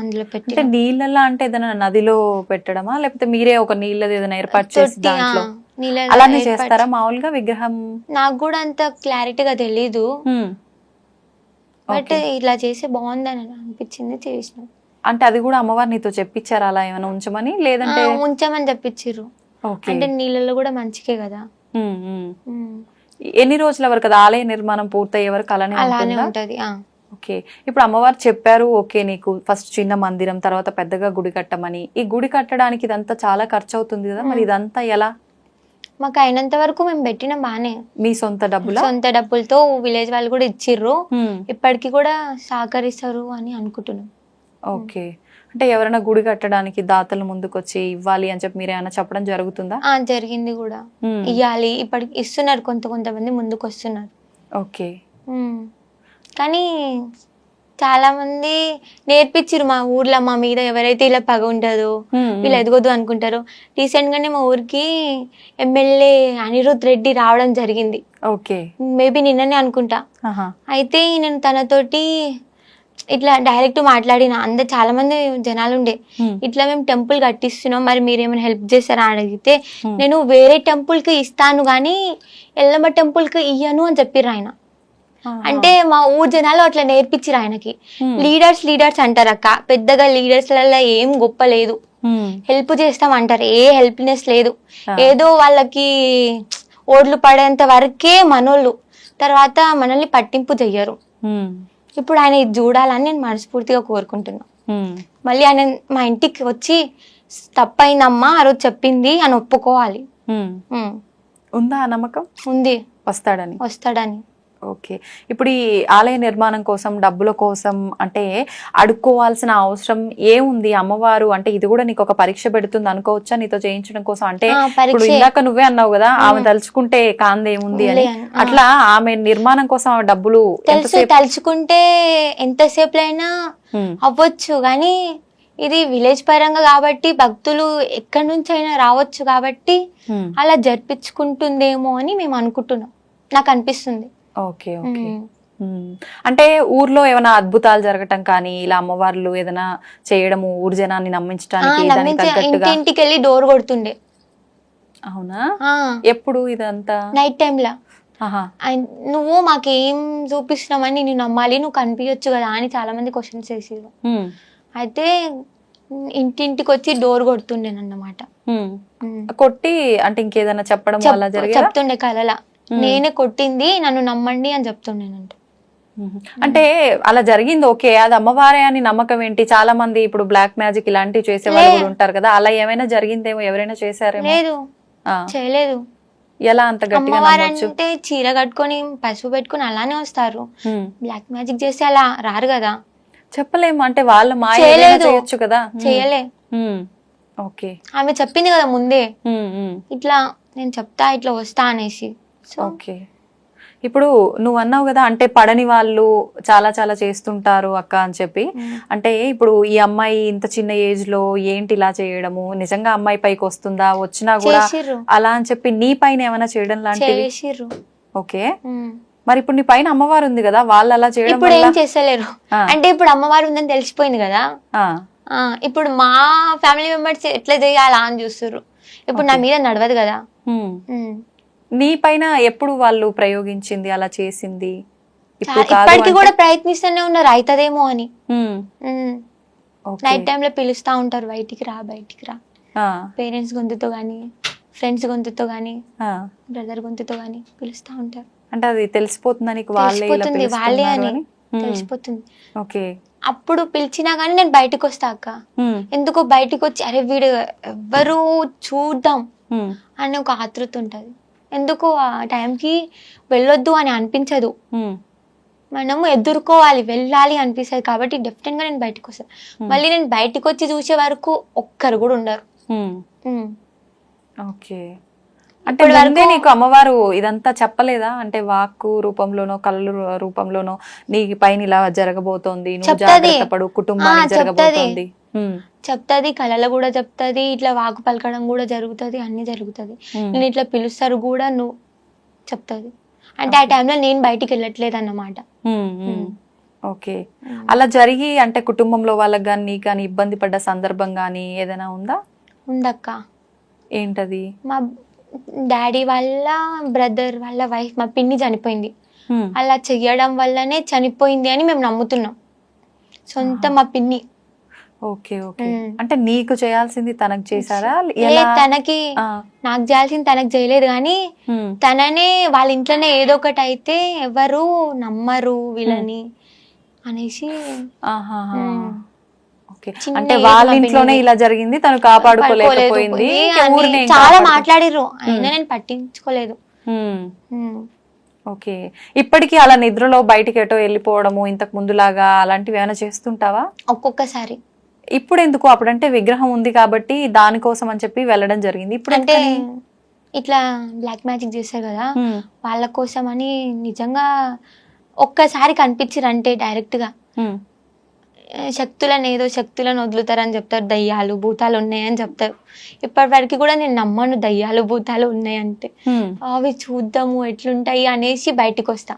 అందులో పెట్టి అంటే నీళ్ళలా అంటే ఏదైనా నదిలో పెట్టడమా లేకపోతే మీరే ఒక నీళ్ళది ఏదైనా ఏర్పాటు చేసి తొట్టి, దాంట్లో నీళ్ళలో అలానే ఏర్పాటు చేస్తారా మామూలుగా విగ్రహం? నాకు కూడా అంత క్లారిటీగా తెలీదు, హ్మ్. బట్ ఇట్లా చేస్తే బాగుందని అనిపించింది, చేసిన. అంటే అది కూడా అమ్మవారు నీతో చెప్పించారా అలా ఏమైనా ఉంచమని, లేదంటే ఉంచామని చెప్పించిర్రు. ఓకే. అంటే నీళ్ళలో కూడా మంచికే కదా. ఉమ్, ఉమ్. ఎన్ని రోజుల వరకు అది ఆలయ నిర్మాణం పూర్తయ్యే వరకు అలానే అలానే ఉంటుందా? ఉంటది. ఓకే. ఇప్పుడు అమ్మవారు చెప్పారు, ఓకే, నీకు ఫస్ట్ చిన్న మందిరం, తర్వాత పెద్దగా గుడి కట్టమని. ఈ గుడి కట్టడానికి ఇదంతా చాలా ఖర్చు అవుతుంది కదా, మరి ఇదంతా ఎలా? మాకు అయినంత వరకు మేము పెట్టిన బానే, మీ సొంత డబ్బులా? సొంత డబ్బులతో విలేజ్ వాళ్ళు కూడా ఇచ్చిర్రు, హ్మ్. ఇప్పటికి కూడా సహకరిస్తారు అని అనుకుంటున్నాం. ఓకే. అంటే ఎవరైనా గుడి కట్టడానికి దాతలు ముందుకొచ్చి ఇవ్వాలి అని చెప్పి మీరు ఏమైనా చెప్పడం జరుగుతుందా? జరిగింది కూడా, హ్మ్. ఇవ్వాలి, ఇప్పటికి ఇస్తున్నారు, కొంతమంది ముందుకు వస్తున్నారు. ఓకే. కానీ చాలా మంది నేర్పించారు మా ఊర్లో, మా మీద ఎవరైతే ఇలా పగ ఉంటుందో, వీళ్ళు ఎదగొద్దు అనుకుంటారో. రీసెంట్ గానే మా ఊరికి ఎమ్మెల్యే అనిరుద్ రెడ్డి రావడం జరిగింది, ఓకే. మేబీ నిన్ననే అనుకుంటా. అయితే నేను తనతోటి ఇట్లా డైరెక్ట్ మాట్లాడిన, అందరు చాలా మంది జనాలు ఉండే, ఇట్లా మేము టెంపుల్ కట్టిస్తున్నాం, మరి మీరేమైనా హెల్ప్ చేస్తారా అని అడిగితే, నేను వేరే టెంపుల్ కి ఇస్తాను గానీ ఎల్లమ్మ టెంపుల్ కి ఇయ్యను అని చెప్పిర్రు ఆయన. అంటే మా ఊరు జనాలు అట్లా నేర్పించిరు ఆయనకి. లీడర్స్ అంటారు అక్క, పెద్దగా లీడర్స్ లలో ఏం గొప్ప లేదు, హెల్ప్ చేస్తాం అంటారు, ఏ హెల్ప్నెస్ లేదు, ఏదో వాళ్ళకి ఓట్లు పడేంత వరకే మనోళ్ళు, తర్వాత మనల్ని పట్టింపు చెయ్యరు. ఇప్పుడు ఆయన ఇది చూడాలని నేను మనస్ఫూర్తిగా కోరుకుంటున్నా. మళ్ళీ ఆయన మా ఇంటికి వచ్చి తప్పైందమ్మా ఆ రోజు చెప్పింది అని ఒప్పుకోవాలి. ఉందా నమ్మకం? ఉంది, వస్తాడని. ఓకే. ఇప్పుడు ఈ ఆలయ నిర్మాణం కోసం, డబ్బుల కోసం అంటే అడుక్కోవాల్సిన అవసరం ఏముంది? అమ్మవారు అంటే ఇది కూడా నీకు ఒక పరీక్ష పెడుతుంది అనుకోవచ్చా నీతో చేయించడం కోసం? అంటే ఇప్పుడు ఇందాక నువ్వే అన్నావు కదా, ఆమె తలుచుకుంటే కాందేముంది అని, అట్లా ఆమె నిర్మాణం కోసం ఆమె డబ్బులు తలుచుకుంటే ఎంతసేపు అయినా అవ్వచ్చు, కానీ ఇది విలేజ్ పరంగా కాబట్టి భక్తులు ఎక్కడి నుంచి అయినా రావచ్చు కాబట్టి అలా జరిపించుకుంటుందేమో అని మేము అనుకుంటున్నాం, నాకు అనిపిస్తుంది. ఓకే. ఓకే. అంటే ఊర్లో ఏమైనా అద్భుతాలు జరగటం కానీ, ఇలా అమ్మవార్లు ఏదైనా చేయడము, ఊరు జనాన్ని నమ్మించడానికి ఇంటికి వెళ్ళి డోర్ కొడుతుండే. అవునా? ఎప్పుడు ఇదంతా? నైట్ టైంలా. నువ్వు మాకేం చూపిస్తున్నామని నేను నమ్మాలి, నువ్వు కనిపించచ్చు కదా అని చాలా మంది క్వశ్చన్స్ వేసారు. అయితే ఇంటింటికి వచ్చి డోర్ కొడుతుండేనన్నమాట. కొట్టి అంటే ఇంకేదైనా చెప్పడం అలా జరిగేదా? చెప్తుండే కలలా, నేనే కొట్టింది, నన్ను నమ్మండి అని చెప్తుండేనంట. అంటే అలా జరిగింది, ఓకే, అది అమ్మవారే అని నమ్మకం ఏంటి? చాలా మంది ఇప్పుడు బ్లాక్ మ్యాజిక్ ఇలాంటివి చేసే వాళ్ళు కూడా ఉంటారు కదా, అలా ఏమైనా జరిగిందేమో, ఎవరైనా చేశారేమో? లేదు, చేయలేదు. ఎలా అంత గట్టిగా నమ్మొచ్చు? అంటే చీర కట్టుకొని పసుపు పెట్టుకుని అలానే వస్తారు, బ్లాక్ మ్యాజిక్ చేస్తే అలా రారు కదా. చెప్పలేము, అంటే వాళ్ళ మాయ చేయొచ్చు కదా. చేయలే. ఓకే. ఆమె చెప్పింది కదా ముందే, ఇట్లా నేను చెప్తా ఇట్లా వస్తా అనేసి. ఓకే. ఇప్పుడు నువ్వు అన్నావు కదా, అంటే పడని వాళ్ళు చాలా చాలా చేస్తుంటారు అక్క అని చెప్పి. అంటే ఇప్పుడు ఈ అమ్మాయి ఇంత చిన్న ఏజ్ లో ఏంటి ఇలా చేయడము, నిజంగా అమ్మాయి పైకి వస్తుందా, వచ్చినా కూడా అలా అని చెప్పి నీ పైన ఏమైనా చేయడం లాంటివి? ఓకే. మరి ఇప్పుడు నీ పైన అమ్మవారు ఉంది కదా, వాళ్ళు అలా చేయడం ఇప్పుడు ఏం చేస్తలేరు. అంటే ఇప్పుడు అమ్మవారు ఉందని తెలిసిపోయింది కదా, ఇప్పుడు మా ఫ్యామిలీ మెంబర్స్ ఎట్లా చేయాలా అని చూస్తారు. ఇప్పుడు నా మీద నడవదు కదా. నీ పైన ఎప్పుడు వాళ్ళు ప్రయోగించింది, అలా చేసింది? ఇప్పటికి కూడా ప్రయత్నిస్తూనే ఉన్నారు, అవుతుందేమో అని. నైట్ టైంలో పిలుస్తా ఉంటారు, బయటికి రా బయటికి రా, పేరెంట్స్ గొంతుతో గానీ, ఫ్రెండ్స్ గొంతుతో గానీ, బ్రదర్ గొంతుతో గానీ పిలుస్తా ఉంటారు. అంటే అది తెలిసిపోతుందా నీకు? వాళ్ళే అని తెలిసిపోతుంది. ఓకే. అప్పుడు పిలిచినా గానీ నేను బయటకు వస్తా అక్క, ఎందుకో బయటకు వచ్చి అరే వీడు ఎవ్వరు చూద్దాం అని ఒక ఆతృత ఉంటది. ఎందుకు ఆ టైంకి వెళ్ళొద్దు అని అనిపించదు, మనము ఎదుర్కోవాలి, వెళ్ళాలి అనిపిస్తుంది. కాబట్టి డెఫినెట్ గా నేను బయటకు వస్తాను. మళ్ళీ నేను బయటకు వచ్చి చూసే వరకు ఒక్కరు కూడా ఉండరు. ఓకే. అంటే ముందే నీకు అమ్మవారు ఇదంతా చెప్పలేదా? అంటే వాక్కు రూపంలోనో, కళ్ళు రూపంలోనో నీ పైన ఇలా జరగబోతోంది, నువ్వు జాగ్రత్త పడు, కుటుంబానికి జరగబోతోంది చెప్తాది, కళలో కూడా చెప్తాది, ఇట్లా వాకు పలకడం కూడా జరుగుతుంది, అన్ని జరుగుతుంది. నేను ఇట్లా పిలుస్తారు కూడా నువ్వు చెప్తాది. అంటే ఆ టైంలో నేను బయటికి వెళ్ళట్లేదు అన్నమాట. ఓకే. అలా జరిగి అంటే కుటుంబంలో వాళ్ళకి కానీ నీకు కానీ ఇబ్బంది పడ్డ సందర్భం కానీ ఏదైనా ఉందా? ఉండక్క. ఏంటది? మా డాడీ వాళ్ళ బ్రదర్ వాళ్ళ వైఫ్ మా పిన్ని చనిపోయింది. అలా చెయ్యడం వల్లనే చనిపోయింది అని మేము నమ్ముతున్నాం. సొంత మా పిన్ని. Okay okay. అంటే నీకు చేయాల్సింది తనకు చేశారా? తనకి నాకు చేయాల్సింది తనకు చేయలేదు, కానీ తననే వాళ్ళ ఇంట్లోనే ఏదో ఒకటి అయితే ఎవరు నమ్మరు వీళ్ళని అనేసి. అంటే వాళ్ళ ఇంట్లోనే ఇలా జరిగింది, తను కాపాడుకోలేకపోయింది. చాలా మాట్లాడిర్రు అయినా నేను పట్టించుకోలేదు. ఓకే. ఇప్పటికీ అలా నిద్రలో బయటికి ఎటో వెళ్ళిపోవడము ఇంతకు ముందులాగా అలాంటివి ఏమైనా చేస్తుంటావా? ఒక్కొక్కసారి. ఇప్పుడు ఎందుకు? అప్పుడంటే విగ్రహం ఉంది కాబట్టి దానికోసం అని చెప్పి వెళ్ళడం జరిగింది. ఇప్పుడు అంటే ఇట్లా బ్లాక్ మ్యాజిక్ చేస్తారు కదా, వాళ్ళ కోసం అని నిజంగా ఒక్కసారి కనిపించారు అంటే డైరెక్ట్ గా శక్తులను ఏదో శక్తులను వదులుతారని చెప్తారు, దయ్యాలు భూతాలు ఉన్నాయని చెప్తారు. ఇప్పటి వరకు కూడా నేను నమ్మను దయ్యాలు భూతాలు ఉన్నాయంటే. అవి చూద్దాము ఎట్లుంటాయి అనేసి బయటికి వస్తా.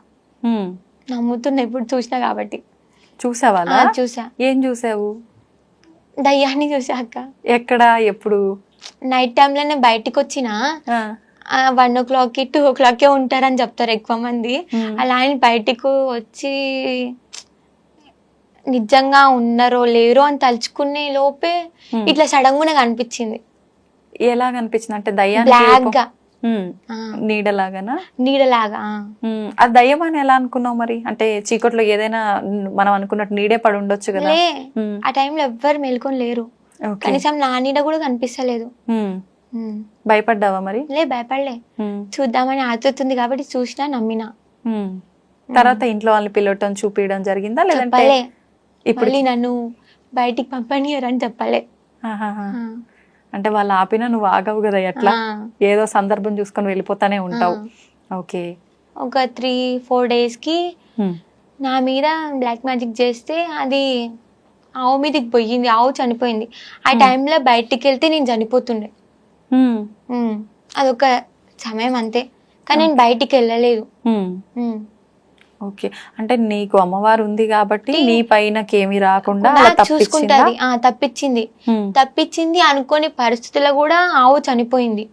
నమ్ముతున్నా ఇప్పుడు చూసినా కాబట్టి. చూసావా? చూసా. ఏం చూసావు? దయ్యాన్ని చూసాక. ఎక్కడ? ఎప్పుడు? నైట్ టైంలోనే బయటికి వచ్చిన 1 o'clock 2 o'clock ఉంటారని చెప్తారు ఎక్కువ మంది. అలా అని బయటకు వచ్చి నిజంగా ఉన్నారో లేరో అని తలుచుకునే లోపే ఇట్లా సడన్ గా కనిపించింది. ఎలా కనిపించింది? అంటే దయ్యం బ్లాక్ గా నీడలాగానా? నీడలాగా. అది దయ్యం అని ఎలా అనుకున్నావు మరి? అంటే చీకట్లో ఏదైనా మనం అనుకున్నట్టు నీడే పడి ఉండొచ్చు కదా. ఆ టైంలో ఎవ్వరు మేల్కొని లేరు, కనీసం నా నీడ కూడా కనిపిస్తలేదు. భయపడ్డావా మరి? భయపడలే. చూద్దామని ఆతుతుంది కాబట్టి చూసినా నమ్మినా. తర్వాత ఇంట్లో వాళ్ళని పిలవటం చూపించడం జరిగిందా? లేదంటే ఇప్పుడు నన్ను బయటికి పంపనియరని చెప్పలే. అంటే వాళ్ళు ఆపినా నువ్వు ఆగవు కదా, ఎట్లా ఏదో సందర్భం చూసుకొని వెళ్ళిపోతానే ఉంటావు. ఓకే. ఒక 3-4 days కి నా మీద బ్లాక్ మ్యాజిక్ చేస్తే అది ఆవు మీదకి పోయింది, ఆవు చనిపోయింది. ఆ టైంలో బయటికి వెళ్తే నేను చనిపోతుండే. అదొక సమయం అంతే, కానీ నేను బయటికి వెళ్ళలేదు. ఓకే. అంటే నీకు అమ్మవారు ఉంది కాబట్టి నీ పైన ఏమీ రాకుండా చూసుకుంటది. తప్పించింది అనుకోని పరిస్థితుల్లో కూడా ఆవు చనిపోయింది.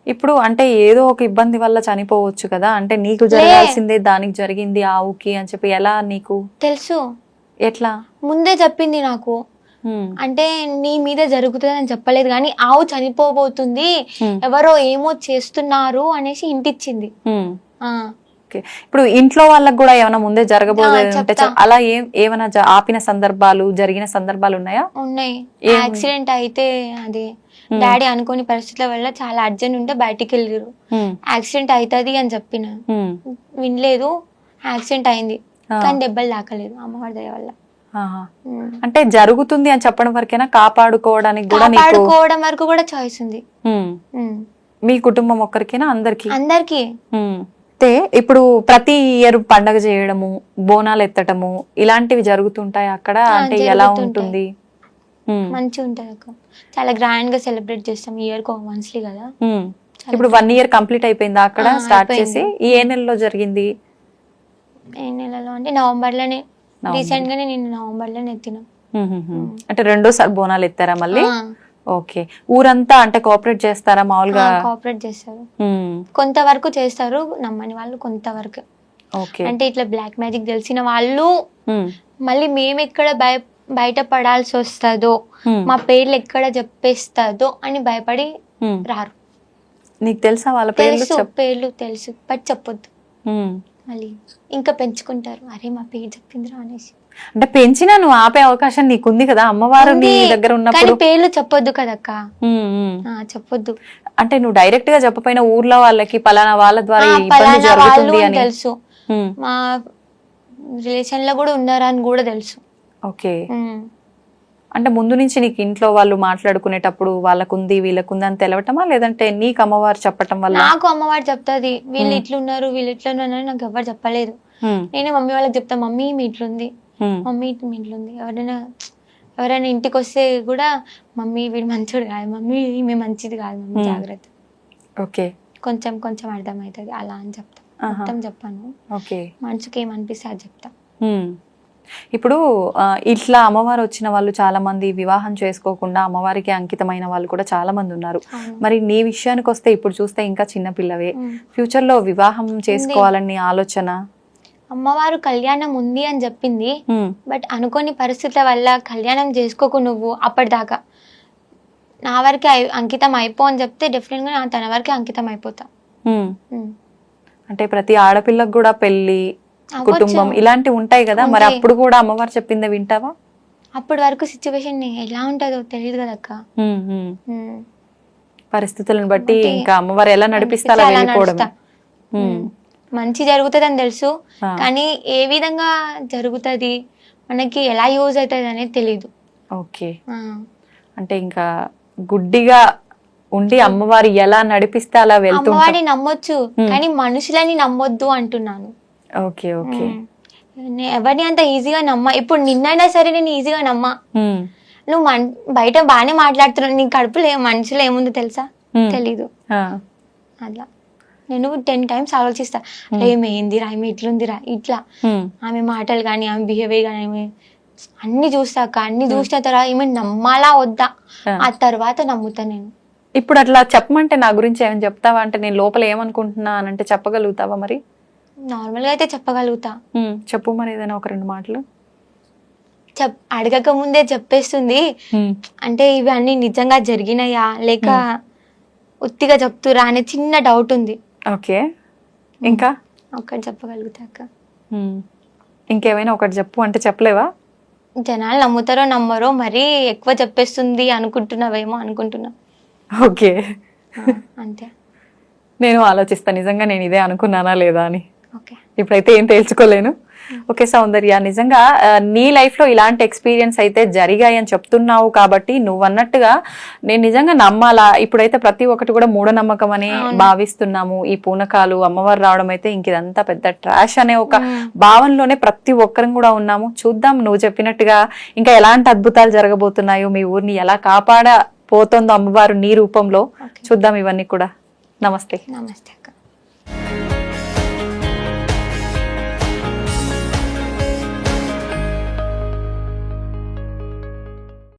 ఇప్పుడు అంటే ఏదో ఒక ఇబ్బంది వల్ల చనిపోవచ్చు కదా, అంటే నీకు జరగాల్సిందే దానికి జరిగింది ఆవుకి అని చెప్పి ఎలా నీకు తెలుసు? ఎట్లా? ముందే చెప్పింది నాకు. అంటే నీ మీద జరుగుతుంది అని చెప్పలేదు, కానీ ఆవు చనిపోబోతుంది, ఎవరో ఏమో చేస్తున్నారు అనేసి ఇంటిచ్చింది. ఇప్పుడు ఇంట్లో వాళ్ళకి కూడా ఏమైనా ముందే జరగబోయేది ఉంటే అలా ఏమైనా ఆపిన సందర్భాలు జరిగిన సందర్భాలు ఉన్నాయా? ఉన్నాయి. యాక్సిడెంట్ అయితే అది డాడీ అనుకోని పరిస్థితుల వల్ల చాలా అర్జెంట్ ఉంటే బయటికి వెళ్ళారు. యాక్సిడెంట్ అవుతుంది అని చెప్పిన వినలేదు. యాక్సిడెంట్ అయింది, కానీ దెబ్బలు తాకలేదు అమ్మవారి దయ వల్ల. అంటే జరుగుతుంది అని చెప్పడం వరకేనా? కాపాడుకోవడానికి వరకు కూడా చాయిస్ ఉంది. మీ కుటుంబం ఒక్కరికేనా? అందరికి? ఇప్పుడు ప్రతి ఇయర్ పండగ చేయడము, బోనాలు ఎత్తటము ఇలాంటివి జరుగుతుంటాయి అక్కడ? అంటే ఎలా ఉంటుంది? మంచిగా ఉంటది అక్క, చాలా గ్రాండ్ గా సెలబ్రేట్ చేస్తాం ఇయర్ కి వన్స్లీ కదా. ఇప్పుడు 1 year కంప్లీట్ అయిపోయిందా అక్కడ స్టార్ట్ చేసి? ఏ నెలలో జరిగింది? ఏ నెలలో అంటే నవంబర్ లోనే. రీసెంట్ గానే నేను నవంబర్ లోనే ఎత్తినా. అంటే రెండోసారి బోనాలు ఎత్తారా మళ్ళీ? ఓకే. ఊరంతా అంటే కోఆపరేట్ చేస్తారా మామూలుగా? కోఆపరేట్ చేస్తారు, కొంతవరకు చేస్తారు, నమ్మని వాళ్ళు కొంతవరకు. అంటే ఇట్లా బ్లాక్ మ్యాజిక్ తెలిసిన వాళ్ళు మళ్ళీ మేము ఎక్కడ బయట పడాల్సి వస్తుందో, మా పేర్లు ఎక్కడ చెప్పేస్తుందో అని భయపడి రారు. నీకు తెలుసా వాళ్ళ పేర్లు? తెలుసు, బట్ చెప్పొద్దు. మళ్ళీ ఇంకా పెంచుకుంటారు, అరే మా పేరు చెప్పిందిరా అనేసి. అంటే పెంచినా నువ్వు ఆపే అవకాశం నీకుంది కదా, అమ్మవారు నీ దగ్గర ఉన్నప్పుడు. పేర్లు చెప్పొద్దు కదక్క, చెప్పొద్దు. అంటే నువ్వు డైరెక్ట్ గా చెప్పపోయినా ఊర్లో వాళ్ళకి పలానా వాళ్ళ ద్వారా ఇబ్బంది జరుగుతుంది అని తెలుసు, మా రిలేషన్ లో కూడా ఉన్నారని కూడా తెలుసు. ఓకే. అంటే ముందు నుంచి నీకు ఇంట్లో వాళ్ళు మాట్లాడుకునేటప్పుడు వాళ్ళకుంది వీళ్ళకుంది అని తెలవటమా, లేదంటే నీకు అమ్మవారు చెప్పటం వల్ల? నాకు అమ్మవారు చెప్తాది, వీళ్ళు ఇట్లున్నారు వీళ్ళు ఇట్లున్నారు అని నాకు ఎవరు చెప్పలేదు. నేనే మమ్మీ వాళ్ళకి చెప్తా, మమ్మీ మీ ఇట్లుంది, మమ్మీ మీ ఇట్లుంది. ఎవరైనా ఇంటికి వస్తే కూడా మమ్మీ వీడు మంచోడు కాదు, మమ్మీ ఈమె మంచిది కాదు, మమ్మీ జాగ్రత్త. ఓకే. కొంచెం కొంచెం అర్థమవుతుంది అలా అని చెప్తా, మొత్తం చెప్పాను. మనసుకి ఏమనిపిస్తే అది చెప్తా. ఇప్పుడు ఇట్లా అమ్మవారు వచ్చిన వాళ్ళు చాలా మంది వివాహం చేసుకోకుండా అమ్మవారికి అంకితమైన వాళ్ళు కూడా చాలా మంది ఉన్నారు. మరి నీ విషయానికి వస్తే ఇప్పుడు చూస్తే ఇంకా చిన్న పిల్లవే, ఫ్యూచర్ లో వివాహం చేసుకోవాలని ఆలోచన? అమ్మవారు కళ్యాణం ఉంది అని చెప్పింది, బట్ అనుకోని పరిస్థితుల వల్ల కళ్యాణం చేసుకోకు నువ్వు అప్పటిదాకా, నా వరకే అంకితం అయిపో అని చెప్తే డెఫినెట్ గా తన వరకే అంకితం అయిపోతా. అంటే ప్రతి ఆడపిల్లకు కూడా పెళ్లి, కుటుంబం ఇలాంటివి ఉంటాయి కదా, మరి అప్పుడు కూడా అమ్మవారు చెప్పిందే వింటావా? అప్పటి వరకు సిచ్యువేషన్ ఎలా ఉంటుందో తెలియదు కదా అక్క. పరిస్థితులను బట్టి ఇంకా అమ్మవారు ఎలా నడిపిస్తారో వెళ్ళిపోవడమే. మంచి జరుగుతుంది అని తెలుసు, కానీ ఏ విధంగా జరుగుతుంది, మనకి ఎలా యూజ్ అవుతుంది అనేది తెలీదు. ఓకే, అంటే ఇంకా గుడ్డిగా ఉండి అమ్మవారు ఎలా నడిపిస్తే అలా వెళ్తూ అమ్మవారిని నమ్మొచ్చు, కానీ మనుషులని నమ్మొద్దు అంటున్నాను. ఓకే ఓకే, ఎవరిని అంత ఈజీగా నమ్మ. ఇప్పుడు నిన్నైనా సరే నేను ఈజీగా నమ్మా. నువ్వు బయట బాగానే మాట్లాడుతున్నావు, నీ కడుపులో మనుషులు ఏముందో తెలుసా? తెలీదు. అట్లా నేను 10 times ఆలోచిస్తా, ఏమి ఏందిరా, ఆమె ఇట్లుందిరా, ఇట్లా ఆమె మాటలు కానీ ఆమె బిహేవియర్ కానీ ఆమె అన్ని చూస్తాక, అన్ని చూసిన తర్వాత ఏమి నమ్మాలా వద్దా, ఆ తర్వాత నమ్ముతా నేను. ఇప్పుడు అట్లా చెప్పమంటే నా గురించి ఏమని చెప్తావా? అంటే నేను లోపల ఏమనుకుంటున్నా అని అంటే చెప్పగలుగుతావా? మరి నార్మల్ గా అయితే చెప్పగలుగుతా. చెప్పు మరి ఏదైనా ఒక 2 మాటలు. అడగక ముందే చెప్పేస్తుంది. అంటే ఇవి అన్ని నిజంగా జరిగినాయా లేక ఉత్తిగా చెప్తురా అనే చిన్న డౌట్ ఉంది. ఓకే, ఇంకా ఒకటి చెప్పగలుగుతా అక్క. ఇంకేమైనా ఒకటి చెప్పు అంటే చెప్పలేవా? జనాలు నమ్ముతారో నమ్మరో, మరీ ఎక్కువ చెప్పేస్తుంది అనుకుంటున్నావేమో అనుకుంటున్నా. ఓకే, అంతే. నేను ఆలోచిస్తా నిజంగా నేను ఇదే అనుకున్నానా లేదా అని. ఓకే, ఇప్పుడైతే ఏం తెలుసుకోలేను. ఓకే సౌందర్య, నిజంగా నీ లైఫ్ లో ఇలాంటి ఎక్స్పీరియన్స్ అయితే జరిగాయని చెప్తున్నావు కాబట్టి నువ్వు అన్నట్టుగా నేను నిజంగా నమ్మాలా? ఇప్పుడైతే ప్రతి ఒక్కటి కూడా మూఢనమ్మకం అని భావిస్తున్నాము. ఈ పూనకాలు, అమ్మవారు రావడం అయితే ఇంక ఇదంతా పెద్ద ట్రాష్ అనే ఒక భావనలోనే ప్రతి ఒక్కరం కూడా ఉన్నాము. చూద్దాం నువ్వు చెప్పినట్టుగా ఇంకా ఎలాంటి అద్భుతాలు జరగబోతున్నాయో, మీ ఊరిని ఎలా కాపాడపోతుందో అమ్మవారు నీ రూపంలో. చూద్దాం ఇవన్నీ కూడా. నమస్తే. నమస్తే అక్క.